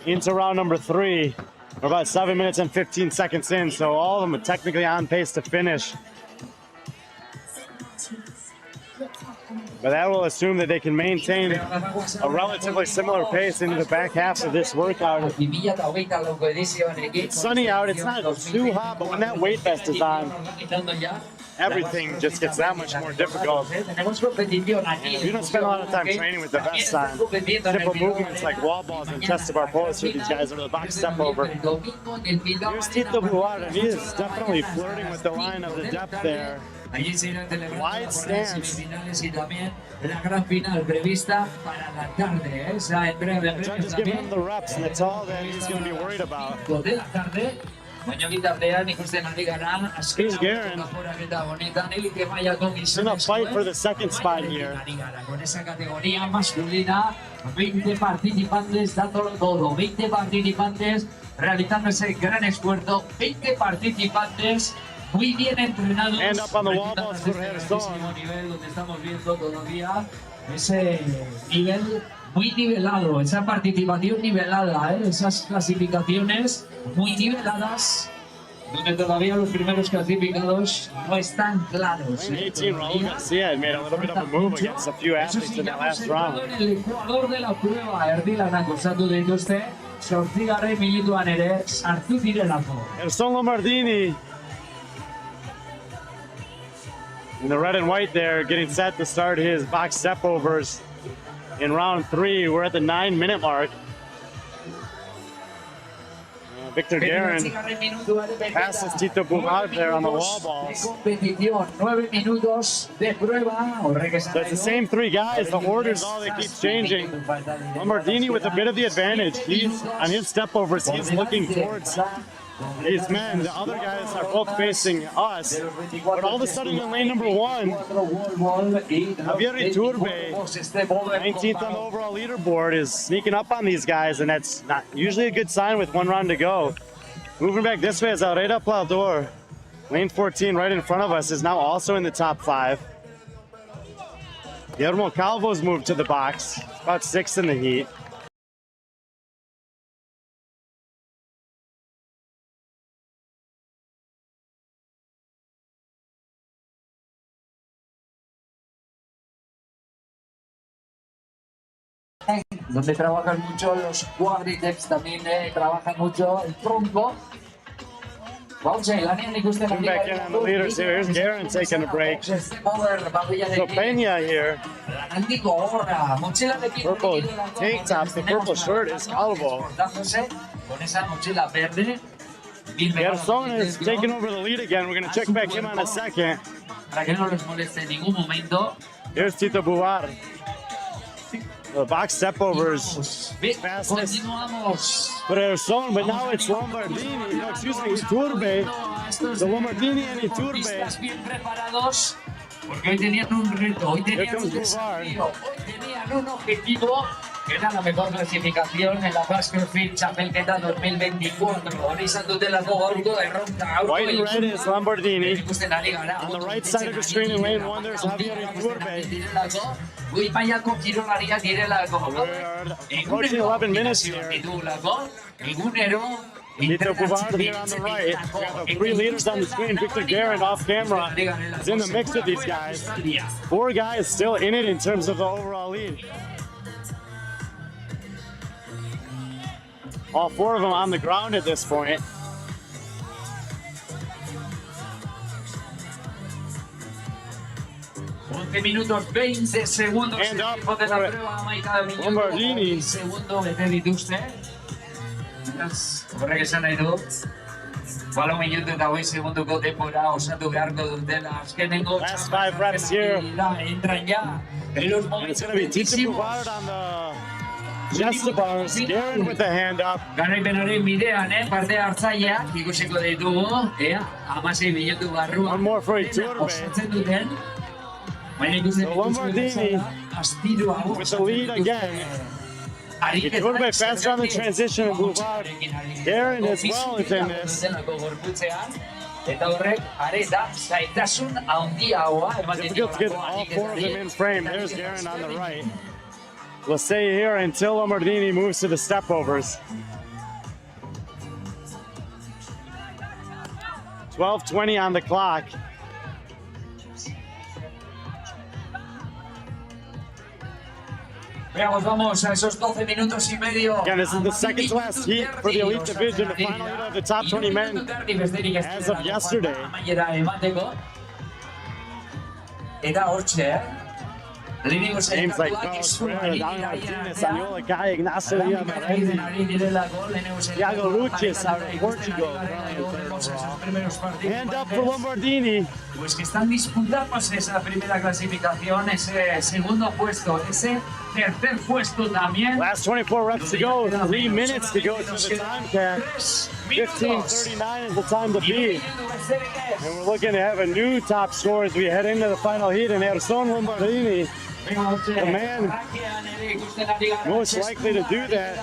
into round number 3. We're about 7 minutes and 15 seconds in, so all of them are technically on pace to finish. But that will assume that they can maintain a relatively similar pace into the back half of this workout. It's sunny out, it's not too hot, but when that weight vest is on, everything just gets that much more difficult. If you don't spend a lot of time training with the vest on, simple movements like wall balls and chest to bar pulls for these guys over the box step over. Here's Tito Buar, and he is definitely flirting with the line of the depth there. Wide stance. Judges giving him the reps, and that's all that he's going to be worried about. Here's Garen. He's in a fight for the second spot here. 20 participantes dándolo todo, 20 participantes realizando ese gran esfuerzo, 20 participantes muy bien entrenados. And up on the wall balls for Gerson. Nivel donde estamos viendo todavía ese nivel muy nivelado, esa participación nivelada, esas clasificaciones muy niveladas, donde todavía los primeros clasificados no están claros. 18, Raúl Garcia made a little bit of a move against a few athletes in that last round. En el ecuador de la prueba, erdilan akosatu dituzte, sortzigarren minutuan ere sartu direlako. Gerson Lombardini in the red and white there, getting set to start his box step overs in round 3. We're at the 9-minute mark. Victor Garen passes Tito Buar there on the wall balls. So it's the same 3 guys. The order's all that keeps changing. Lombardini with a bit of the advantage. He's on his step overs. He's looking towards these men. The other guys are both facing us. But all of a sudden in lane number 1, Javier Iturbe, 19th on the overall leaderboard, is sneaking up on these guys, and that's not usually a good sign with 1 round to go. Moving back this way is Aureda Paldor. Lane 14 right in front of us is now also in the top 5. Guillermo Calvo's moved to the box, about 6th in the heat. Donde trabajan mucho los cuádriceps, también trabajan mucho el tronco. Vamos a Come back in on the leaders here. Here's Garen taking a break. So Peña here. Purple tank top, the purple shirt is Calvo. Gerson is taking over the lead again. We're going to check back in on a second. Here's Tito Buar. The box step overs fastest for Gerson, but now it's Lombardini. No, excuse me, Iturbe. So Lombardini and Iturbe. Porque hoy tenían un reto, hoy tenían un objetivo, que era la mejor clasificación en la Basque CF Championship 2024. White and red is Lombardini. On the right side of the screen in lane 1, there's Javier Iturbe. We're approaching 11 minutes here. Tito Buar here on the right. We have the 3 leaders on the screen. Victor Garen off camera is in the mix with these guys. 4 guys still in it in terms of the overall lead. All 4 of them on the ground at this point. Minutos 20 segundos. And up for Lombardini. Horrek esan nahi du, balo minutu eta hoi segunduko denbora osatu beharko dutela azkenengo. Last 5 reps here. Entran ya. And it's going to be Tito Buar on the chest bars. Garen with the hand up. Garaipenaren bidean, parte hartzaileak ikusiko ditugu. Amasei minutu barruan. One more for Iturbe. Osatzen duten. Baina ikusten Lombardini with the lead again. Iturbe faster on the transition and Buar. Garen as well is in this. Difficult to get all 4 of them in frame. There's Garen on the right. We'll stay here until Lombardini moves to the step overs. 12:20 on the clock. Veamos, vamos a esos 12 minutos y medio. Again, this is the second to last heat for the elite division, the final heat of the top 20 men as of yesterday. Eta hortxe, Names like Carlos Ferrer, Daniel Martinez, Aniola Guy, Ignacio Thiago Ruches out of Portugal. And up for Lombardini. Pues que están disputándose esa primera clasificación, ese segundo puesto, ese tercer puesto también. Last 24 reps to go, 3 minutes to go to the time cap. 15:39 is the time to beat. And we're looking to have a new top score as we head into the final heat. And Erson Lombardini, the man most likely to do that.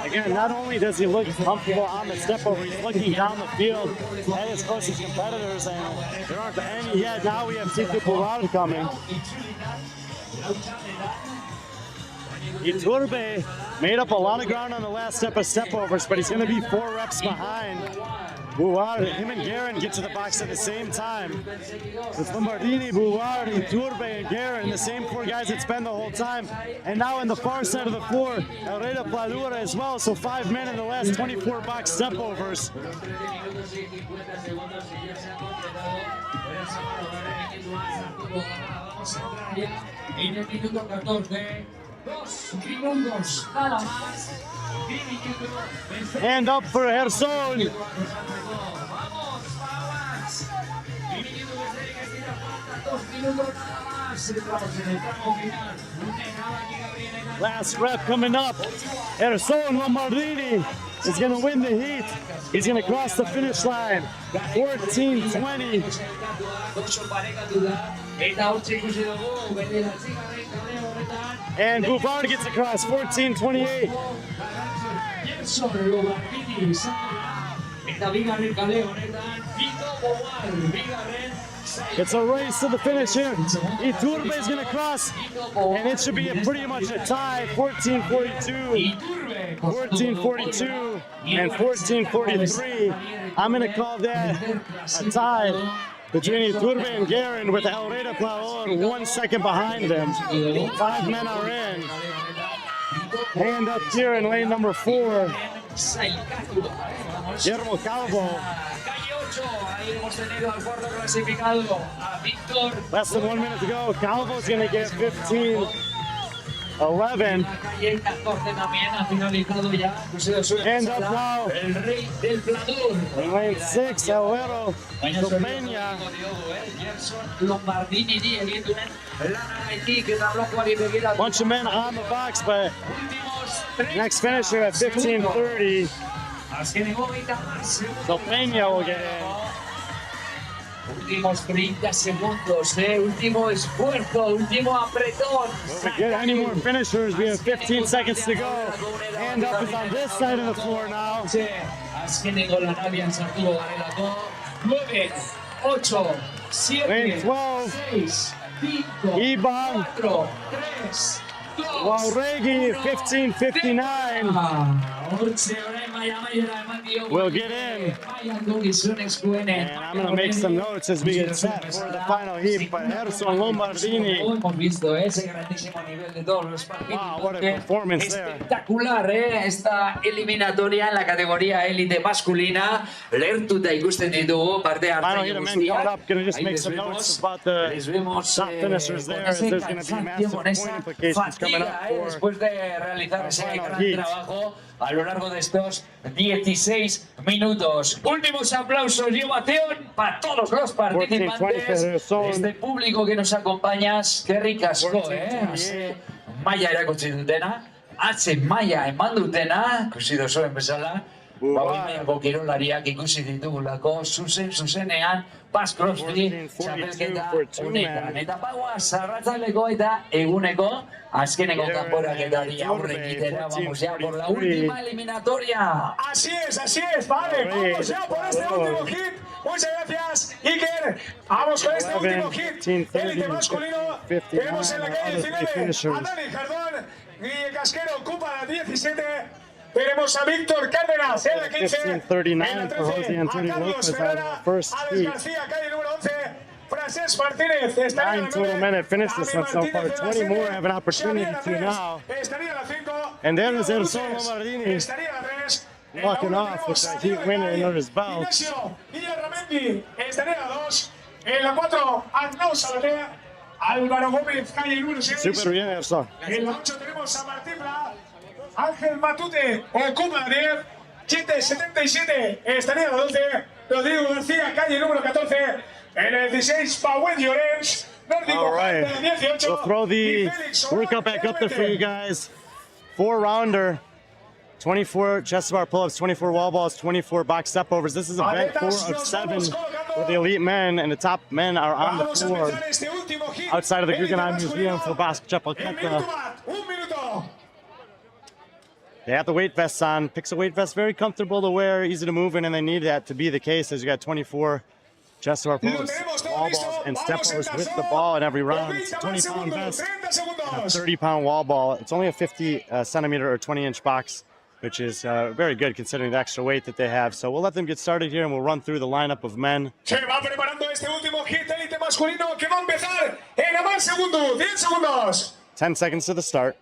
Again, not only does he look comfortable on the step over, he's looking down the field at his closest competitors, and there aren't any yet. Now we have Tito Bullard coming. Iturbe made up a lot of ground on the last step of stepovers, but he's going to be 4 reps behind. Bullard, him and Guerin get to the box at the same time. It's Lombardini, Bullard, Iturbe, and Guerin, the same 4 guys it's been the whole time. And now on the far side of the floor, Herrera Pladura as well, so 5 men in the last 24 box stepovers. And up for Gerson. Last rep coming up. Gerson Lombardini is going to win the heat. He's going to cross the finish line. 14:20. And Bullard gets across 14:28. It's a race to the finish here. Iturbe is going to cross, and it should be pretty much a tie. 14:42, 14:42, and 14:43. I'm going to call that a tie between Iturbe and Guerin, with Herrera Pladura 1 second behind them. 5 men are in. And up here in lane number 4, Guillermo Calvo. Less than 1 minute to go. Calvo's going to get 15:11. And up now, in lane 6, Alvaro Peña. Bunch of men on the box, but next finisher at 15:30. So Peña will get in. Últimos 30 segundos, último esfuerzo, último apretón. If we get any more finishers, we have 15 seconds to go. Hand up is on this side of the floor now. Azkeneko lanaldian sartuko garelako. 9, 8, 7, 12, 6, 5, Iban 4, 3, 2, Wauregi, 15:59. We'll get in. And I'm going to make some notes as we get set for the final heat. But Gerson Lombardini. Wow, what a performance there. Espectacular, esta eliminatoria en la categoría élite masculina. Lertuta ikusten ditugu parte Final hartzaile heat of men coming guztiak. up. Going to just make some notes about the top finishers there, as there's going to be massive point implications coming up for después de realizar ese gran trabajo a lo largo de estos 16 minutos. Últimos aplausos y ovación para todos los participantes, este público que nos acompaña. Qué ricasco, maila erakutsi dutena, maila eman dutena, ikusi duzuen bezala, Bagoimaiako kirolariak ikusi ditugulako zuzenean Basque CF txapelketa honetan. Eta bagoaz arratzaleko eta eguneko azkeneko kanporaketari aurre egitera. Vamos ya por la última eliminatoria. Así es, vale, vamos ya por este último hit. Muchas gracias, Iker. Vamos con este último hit. Élite masculino. Tenemos en la calle 19 a Dani Jardón, Guille Casquero ocupa la 17. Tenemos a Víctor Cárdenas en la 15, en la 13, a Carlos Ferrara, Alex García, calle número 11, Francés Martínez estaría 9 la total 9. men have finished this one so Martínez far. en la 20 more 7. have an opportunity Xavi to Hernández now. estaría la 5. And there is Diego Erson Luces Mardini estaría la 3. En la walking 1 off with tenemos a a heat Diego winner Lacay. under his belt. Ignacio Villarramendi estaría la 2. En la 4, Arnau Sabater. Álvaro Gómez, calle número 6. Super bien, Erson. En la 8 tenemos a Martín Pla, Ángel Matute, Okuma 10, Chete 77, estaría la 12, Rodrigo García, calle número 14, en el 16, Pawel Llorens, Nórdico All right, en el 18, we'll throw the y Félix Solá, workout back up there for you guys. 4-rounder, 24 chest bar pull-ups, 24 wall balls, 24 box step overs. This is event 4 of 7 for the elite men, and the top men are on the Vamos a floor empezar este último hit. outside of the Guggenheim Élite Museum for masculino. Basque El Championship minuto Wod. más, un minuto. They have the weight vests on. Picks a weight vest, very comfortable to wear, easy to move in, and they need that to be the case as you got 24 chest bar pull-ups, wall balls, and step overs with the ball in every round. It's a 20-pound vest, 30-pound wall ball. It's only a 50 centimeter or 20-inch box, which is very good considering the extra weight that they have. So we'll let them get started here, and we'll run through the lineup of men. Se va preparando este último hit élite masculino que va a empezar en apenas segundos, 10 segundos. 10 seconds to the start.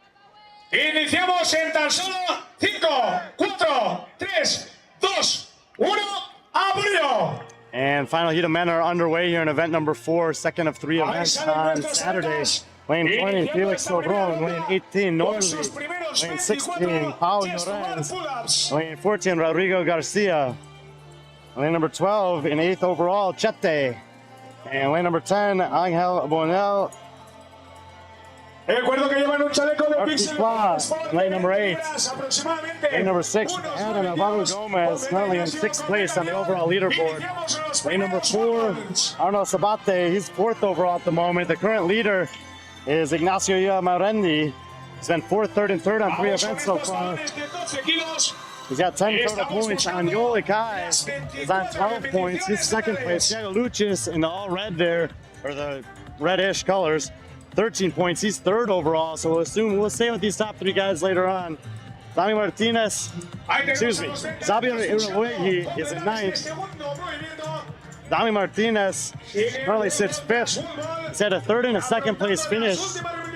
Iniciamos en tan solo 5, 4, 3, 2, 1, ¡a por ello! And final heat of men are underway here in event number 4, second of 3 events on Saturday. Weighing 20, Felix Sobron. Weighing 18, Norley. Weighing 16, Pau Llorens. Weighing 14, Rodrigo Garcia. Weighing number 12, in 8th overall, Chete. And weighing number 10, Angel Bonel. Recuerdo que llevan un chaleco de pixel. Lane number 8. Lane number 6, Adam Navarro Gomez, currently in 6th place on the overall leaderboard. Lane number 4, Arno Sabate, he's 4th overall at the moment. The current leader is Ignacio Maurendi. He's been 4th, 3rd, and 3rd on 3 events so far. He's got 10 total points. Anjoli Kai is on 12 points. He's 2nd place. Diego Luches in the all red there, or the reddish colors. 13 points. He's 3rd overall, so we'll stay with these top 3 guys later on. Dami Martinez, Xavier Iruegui is in 9th. Dami Martinez currently sits 5th. He's had a 3rd and a 2nd place finish.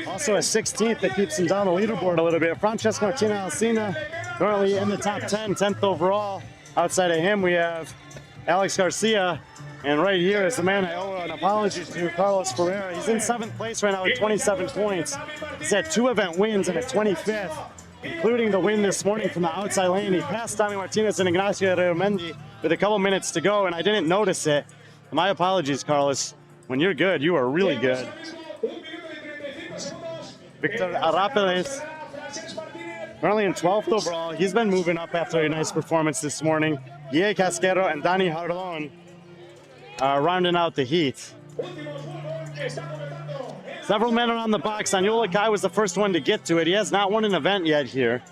Also a 16th that keeps him down the leaderboard a little bit. Francesco Martina Alcina currently in the top 10, 10th overall. Outside of him, we have Alex Garcia. And right here is the man I owe an apology to, Carlos Ferreira. He's in 7th place right now with 27 points. He's had 2 event wins and a 25th, including the win this morning from the outside lane. He passed Dami Martinez and Ignacio Reymendi with a couple minutes to go, and I didn't notice it. My apologies, Carlos. When you're good, you are really good. Victor Arapeles, currently in 12th overall. He's been moving up after a nice performance this morning. Guille Casquero and Dani Hardon rounding out the heat. Several men are on the box. Anjoli Kai was the first one to get to it. He has not won an event yet here.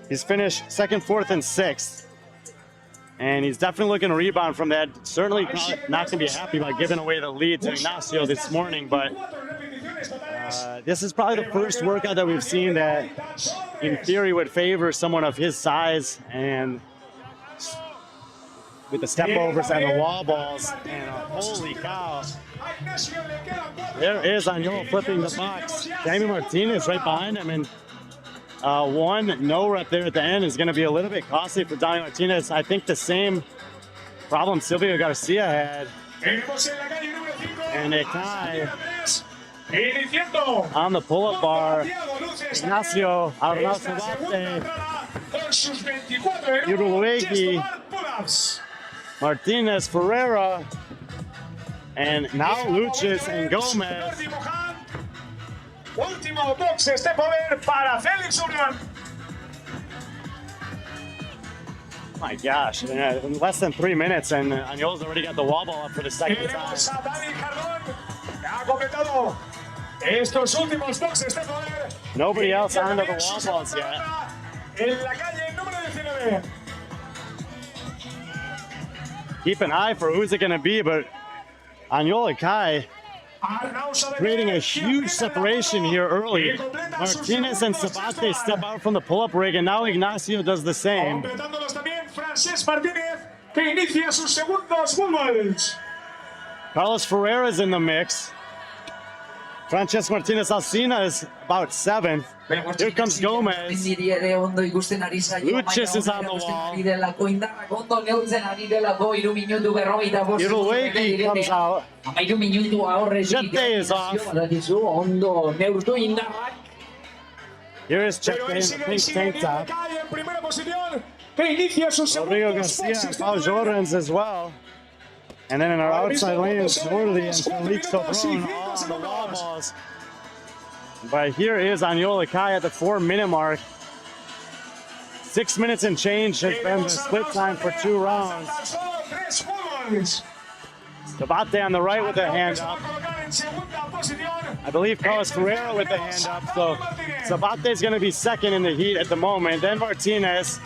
He's finished 2nd, 4th, and 6th. And he's definitely looking to rebound from that. Certainly not going to be happy about giving away the lead to Ignacio this morning, but this is probably the first workout that we've seen that, in theory, would favor someone of his size, and with the step overs and the wall balls. And holy cow. There is Anjol flipping the box. Dami Martinez right behind him, and one no rep there at the end is going to be a little bit costly for Dami Martinez. I think the same problem Silvio Garcia had. And Kai on the pull-up bar. Ignacio Arnau Sabate, Iruegui, Martinez, Ferreira, and now Luches and Gomez. Último box step over para Félix Solá. My gosh, in less than 3 minutes, and Anjol's already got the wall ball up for the second time. Tenemos a Dani Jardón, que ha completado estos últimos box step over. Nobody else onto the wall balls yet. En la calle número 19. Keep an eye for who's it going to be, but Anjoli Kai creating a huge separation here early. Martinez and Sabate step out from the pull-up rig, and now Ignacio does the same. Completándolos también Francés Martínez, que inicia sus segundos Wood. Carlos Ferreira's in the mix. Francesco Martinez Alcina is about 7th. Here comes Gomez. Lucis is on the wall. Irulegi comes out. Chete is off. Here is Chete in the pink tank top. Rodrigo Garcia and Pau Jorans as well. And then in our outside lane, Sorley and Felix Sobron all on the wall balls. But here is Aniola Kai at the 4-minute mark. 6 minutes and change has been the split time for 2 rounds. Sabate on the right with the hand up. I believe Carlos Ferreira with the hand up. So Sabate is going to be second in the heat at the moment. Then Martinez.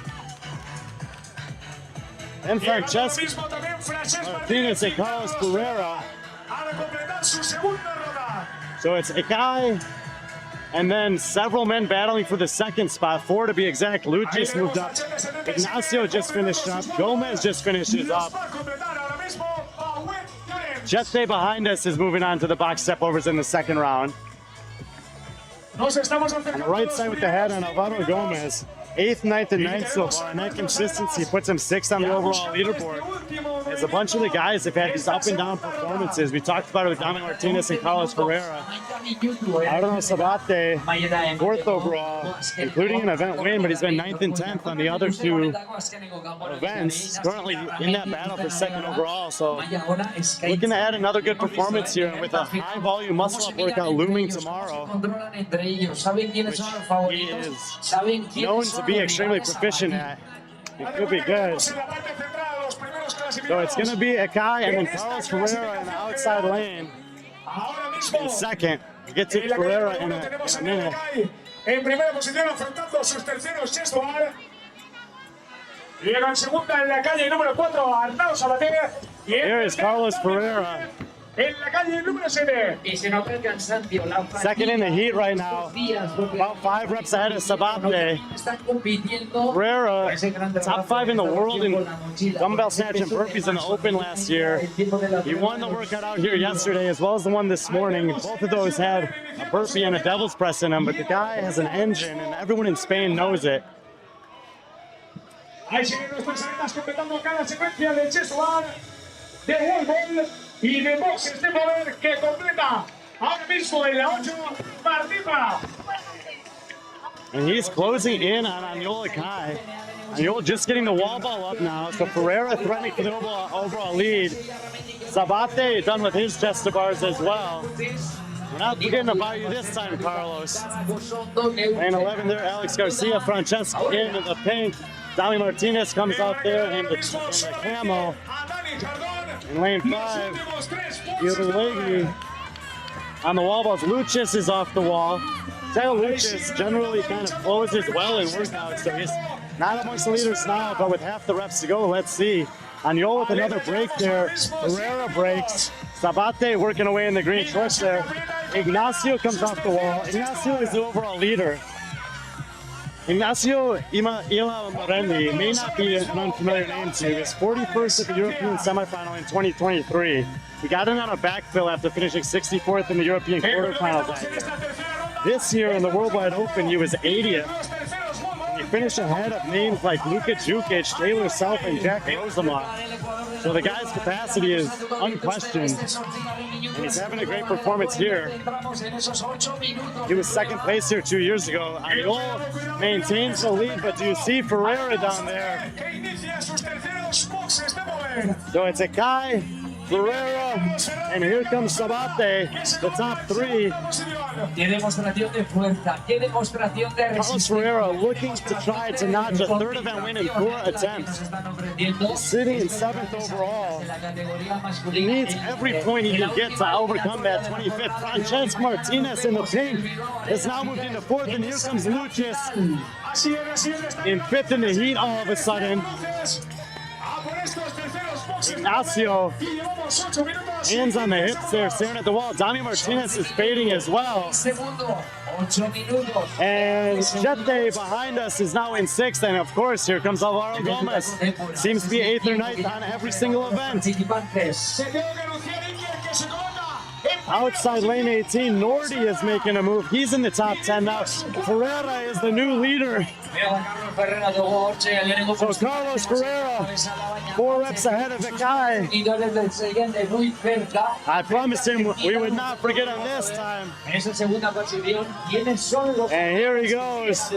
Then Francesco Martinez and Carlos Ferreira. So it's Ikai, and then several men battling for the second spot, 4 to be exact. Lucis moved up. Ignacio just finished up. Gomez just finishes up. Chete behind us is moving on to the box step overs in the second round. On the right side with the head on Alvaro Gomez. 8th, 9th, and 9th so far, and that consistency puts him 6th on the overall leaderboard. As a bunch of the guys have had these up and down performances. We talked about it with Dami Martinez and Carlos Ferreira. Arno Sabate, 4th overall, including an event win, but he's been 9th and 10th on the other 2 events. Currently in that battle for 2nd overall, so looking to add another good performance here with a high volume muscle up workout looming tomorrow, which he is known to be extremely proficient at. It could be good. So it's going to be Akai and then Carlos Ferreira in the outside lane in second. We'll get to Ferreira in a minute. Here is Carlos Ferreira. Second in the heat right now, about 5 reps ahead of Sabate. Ferreira, top 5 in the world in dumbbell snatch and burpees in the Open last year. He won the workout out here yesterday as well as the one this morning. Both of those had a burpee and a devil's press in them, but the guy has an engine and everyone in Spain knows it. Y de boxes de poder que completa ahora mismo en la 8, Martipa. And he's closing in on Aniola Kai. Aniola just getting the wall ball up now, so Ferreira threatening for the overall lead. Sabate done with his chest to bars as well. We're not forgetting about you this time, Carlos. Lane 11 there, Alex Garcia, Francesco in the pink. Dami Martinez comes out there in the camo. In lane 5, Irulegi on the wall balls. Lucis is off the wall. Taylor Lucis generally kind of closes well in workouts, so he's not amongst the leaders now, but with half the reps to go, let's see. Aniola with another break there. Ferreira breaks. Sabate working away in the green shorts there. Ignacio comes off the wall. Ignacio is the overall leader. Ignacio Ila Morendi may not be an unfamiliar name to you. He's 41st at the European semifinal in 2023. He got in on a backfill after finishing 64th in the European quarterfinals last year. This year in the Worldwide Open, he was 80th. And he finished ahead of names like Luka Jukic, Taylor Self, and Jack Rosamond. So the guy's capacity is unquestioned, and he's having a great performance here. He was 2nd place here 2 years ago. Aniola maintains the lead, but do you see Ferreira down there? So it's Akai, Ferreira, and here comes Sabate, the top 3. Carlos Ferreira looking to try to notch a 3rd event win in 4 attempts. He's sitting in 7th overall. He needs every point he can get to overcome that 25th. Francesco Martinez in the pink has now moved into 4th, and here comes Lucis in 5th in the heat all of a sudden. Ignacio, hands on the hips there, staring at the wall. Dami Martinez is fading as well. And Chete behind us is now in 6th, and of course, here comes Alvaro Gomez. Seems to be 8th or 9th on every single event. Outside lane 18, Nordy is making a move. He's in the top 10 now. Ferreira is the new leader. So Carlos Ferreira, 4 reps ahead of Akai. I promised him we would not forget him this time. And here he goes.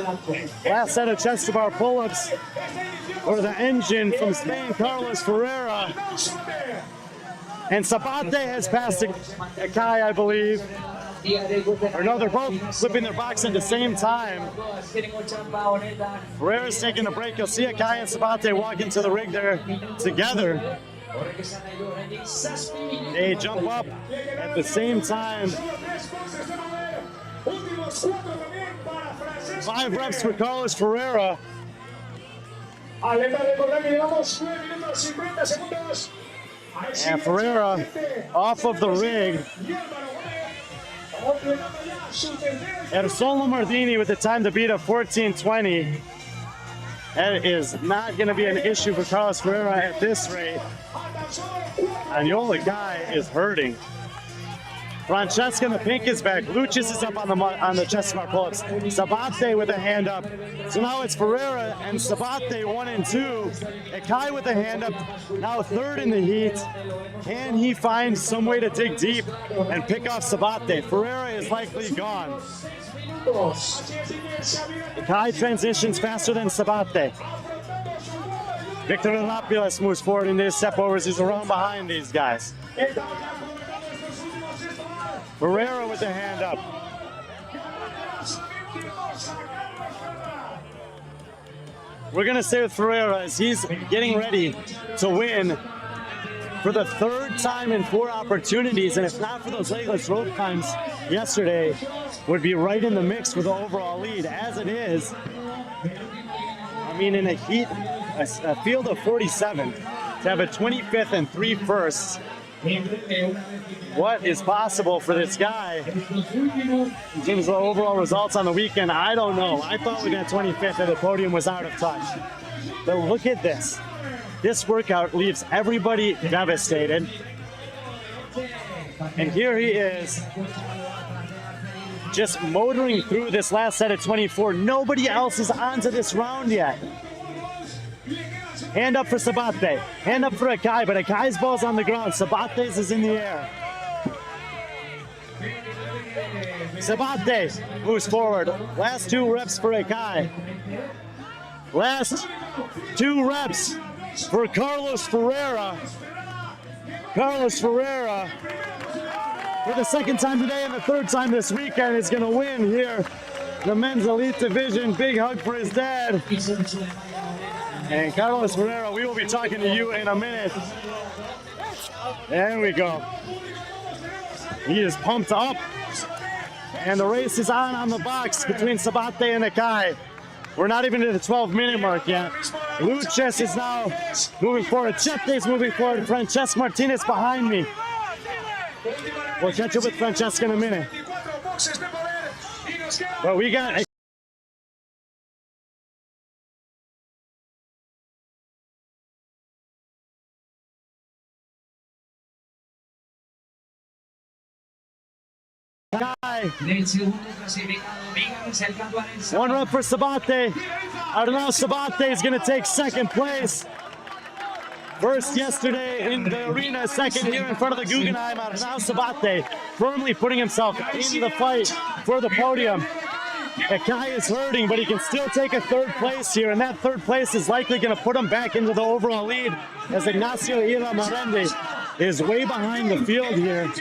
Last set of chest to bar pull-ups for the engine from Spain, Carlos Ferreira. And Sabate has passed Akai, I believe. Or no, they're both flipping their box at the same time. Ferreira's taking a break. You'll see Akai and Sabate walk into the rig there together. They jump up at the same time. 5 reps for Carlos Ferreira. And Ferreira off of the rig. Ersolo Mardini with the time to beat of 14:20. That is not going to be an issue for Carlos Ferreira at this rate. And Yola guy is hurting. Francesca in the pink is back. Lucius is up on the chest bar pull-ups. Sabate with a hand up. So now it's Ferreira and Sabate 1 and 2. Akai with a hand up. Now 3rd in the heat. Can he find some way to dig deep and pick off Sabate? Ferreira is likely gone. Akai transitions faster than Sabate. Victor Lapilas moves forward into his step overs. He's around behind these guys. Ferreira with the hand up. We're going to stay with Ferreira as he's getting ready to win for the 3rd time in 4 opportunities. And if not for those legless rope times yesterday, would be right in the mix for the overall lead. As it is, I mean, in a heat, a field of 47, to have a 25th and 3 firsts, what is possible for this guy in terms of overall results on the weekend? I don't know. I thought with that 25th that the podium was out of touch. But look at this. This workout leaves everybody devastated. And here he is, just motoring through this last set of 24. Nobody else is onto this round yet. Hand up for Sabate. Hand up for Akai, but Akai's ball's on the ground. Sabate's is in the air. Sabate moves forward. Last 2 reps for Akai. Last 2 reps for Carlos Ferreira. Carlos Ferreira, for the 2nd time today and the 3rd time this weekend, is going to win here. The men's elite division. Big hug for his dad. And Carlos Ferreira, we will be talking to you in a minute. There we go. He is pumped up. And the race is on the box between Sabate and Akai. We're not even at the 12-minute mark yet. Luches is now moving forward. Chete is moving forward. Francesca Martinez behind me. We'll catch up with Francesca in a minute. But we got Akai. 1 rep for Sabate. Arnau Sabate is going to take 2nd place. First yesterday in the arena, 2nd here in front of the Guggenheim. Arnau Sabate firmly putting himself in the fight for the podium. Akai is hurting, but he can still take a 3rd place here, and that 3rd place is likely going to put him back into the overall lead as Ignacio Ira Marende is way behind the field here.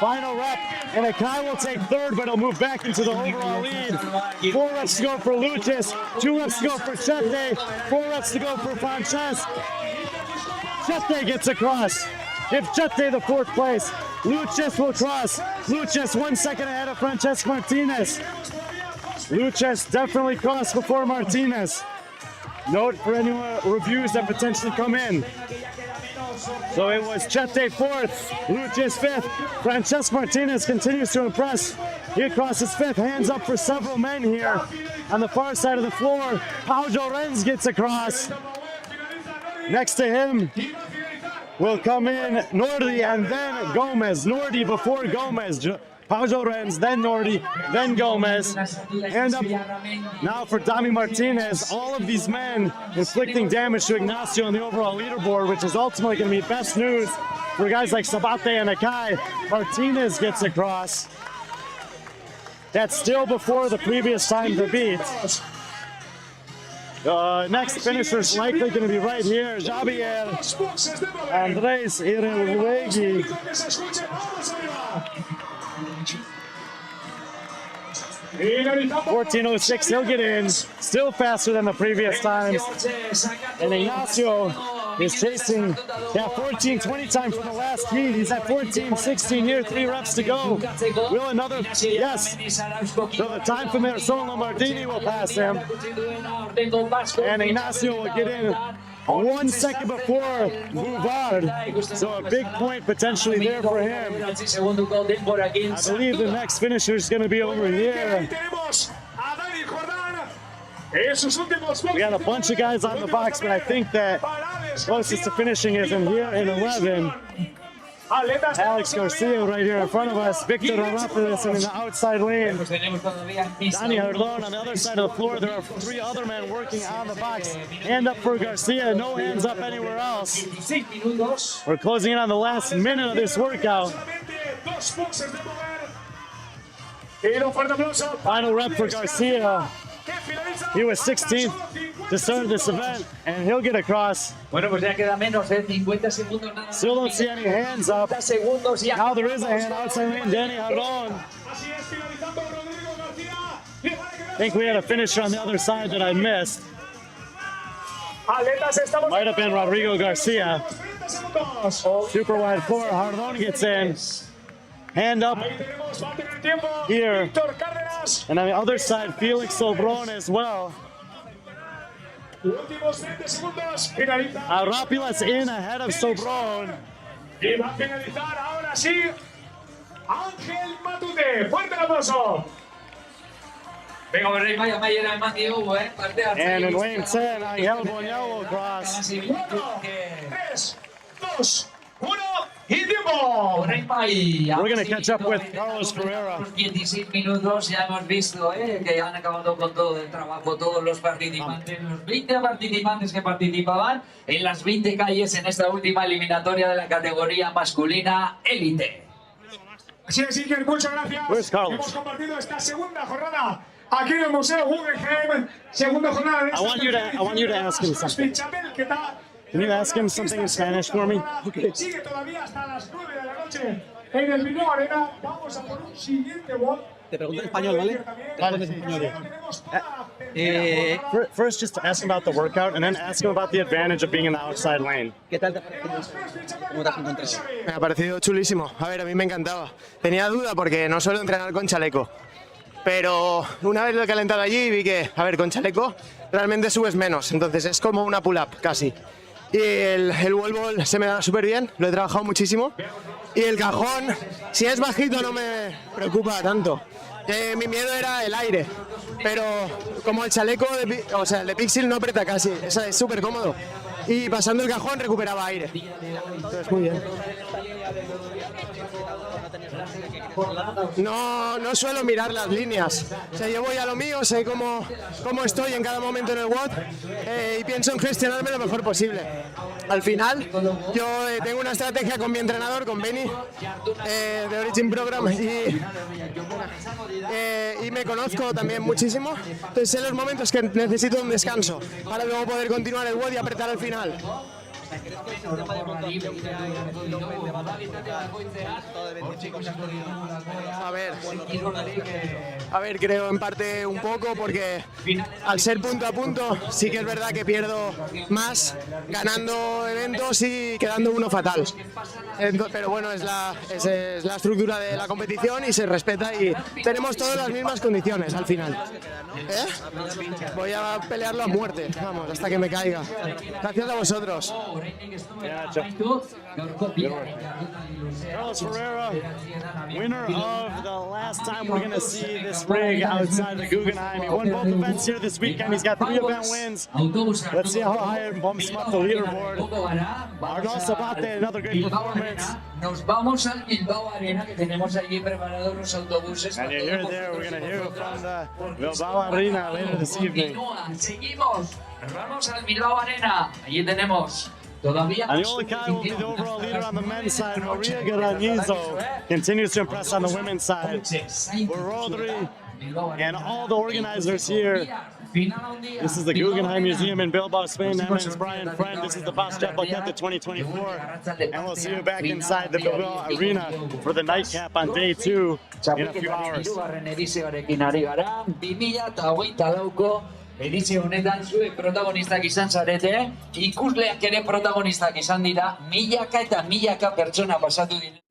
Final rep, and Akai will take 3rd, but he'll move back into the overall lead. 4 reps to go for Lucis, 2 reps to go for Chete, 4 reps to go for Frances. Chete gets across. Give Chete the 4th place. Lucis will cross. Lucis 1 second ahead of Francesca Martinez. Lucis definitely crossed before Martinez. Note for any reviews that potentially come in. So it was Chete 4th, Lucis 5th. Francesca Martinez continues to impress. He crosses 5th, hands up for several men here on the far side of the floor. Pau Renz gets across. Next to him, will come in Nordi and then Gomez. Nordi before Gomez. Pau Llorens, then Nordi, then Gomez. Hand up now for Dami Martinez. All of these men inflicting damage to Ignacio on the overall leaderboard, which is ultimately going to be best news for guys like Sabate and Akai. Martinez gets across. That's still before the previous time to beat. Next finisher's likely going to be right here. Javier Andres Irelwegi. 14:06, he'll get in. Still faster than the previous times. And Ignacio is chasing that 14:20 time from the last heat. He's at 14:16 here, 3 reps to go. Will another, yes. So the time from there, Son Lombardini will pass him. And Ignacio will get in 1 second before Bouvard. So a big point potentially there for him. I believe the next finisher is going to be over here. We got a bunch of guys on the box, but I think that closest to finishing is in here in 11. Alex Garcia right here in front of us. Victor Ramirez in the outside lane. Dani Ardon on the other side of the floor. There are 3 other men working on the box. Hand up for Garcia. No hands up anywhere else. We're closing in on the last minute of this workout. Final rep for Garcia. He was 16th to start this event, and he'll get across. Still don't see any hands up. Now there is a hand outside lane, Dani Ardon. I think we had a finisher on the other side that I missed. Might have been Rodrigo Garcia. Super wide floor, Ardon gets in. Hand up here. And on the other side, Felix Sobron as well. Arapilas in ahead of Sobron. And in lane 10, Angel Bonilla will cross. 3, 2, 1. We're going to catch up with Carlos Ferreira. 16 minutos ya hemos visto que han acabado con todo el trabajo todos los participantes, los 20 participantes que participaban en las 20 calles en esta última eliminatoria de la categoría masculina élite. Así es, Iker, muchas gracias. Hemos compartido esta segunda jornada aquí en el Museo Guggenheim. Segunda jornada de I want you to ask him something. Can you ask him something in Spanish for me? Sigue todavía hasta las 9 de la noche en el Bilbao Arena. Vamos a por un siguiente Wod. Te pregunto en español, ¿vale? Claro, en español. First, just ask him about the workout, and then ask him about the advantage of being in the outside lane. ¿Qué tal te ha parecido? ¿Cómo te has encontrado? Me ha parecido chulísimo. A ver, a mí me encantaba. Tenía duda porque no suelo entrenar con chaleco. Pero una vez lo he calentado allí vi que, a ver, con chaleco realmente subes menos. Entonces es como una pull-up casi. Y el wall ball se me da súper bien, lo he trabajado muchísimo. Y el cajón, si es bajito no me preocupa tanto. Mi miedo era el aire, pero como el chaleco, o sea, el de Pixel no aprieta casi, es súper cómodo. Y pasando el cajón recuperaba aire. Entonces, muy bien. No suelo mirar las líneas. O sea, yo voy a lo mío, sé cómo estoy en cada momento en el WOD y pienso en gestionarme lo mejor posible. Al final, yo tengo una estrategia con mi entrenador, con Benny, de Origin Program, y me conozco también muchísimo. Entonces sé los momentos que necesito un descanso para luego poder continuar el WOD y apretar al final. A ver, creo en parte un poco porque al ser punto a punto sí que es verdad que pierdo más ganando eventos y quedando uno fatal. Pero bueno, es la estructura de la competición y se respeta y tenemos todas las mismas condiciones al final. Voy a pelearlo a muerte, vamos, hasta que me caiga. Gracias a vosotros. oraindik ez du Yeah, amaitu, gaurko bigarren Carlos Herrera, winner of the last time we're going to see this rig outside the Guggenheim. He won both events here this weekend. He's got 3 event wins. Let's see how high it bumps him up the leaderboard. Arnaud Sabate, another great performance. Nos vamos al Bilbao Arena, que tenemos allí preparados los autobuses. And you hear there, we're going to hear from the Bilbao Arena later this evening. Seguimos, nos vamos al Bilbao Arena. Allí tenemos todavía. Aniola Kai will be the overall leader on the men's side. Maria Garanizo continues to impress on the women's side. We're Rodri and all the organizers here. This is the Guggenheim Museum in Bilbao, Spain. My name is Brian Friend. This is the Basque CF 2024. And we'll see you back inside the Bilbao Arena for the nightcap on day 2 in a few hours. Edizio honetan zuek protagonistak izan zarete, ikusleak ere protagonistak izan dira, milaka eta milaka pertsona pasatu dira.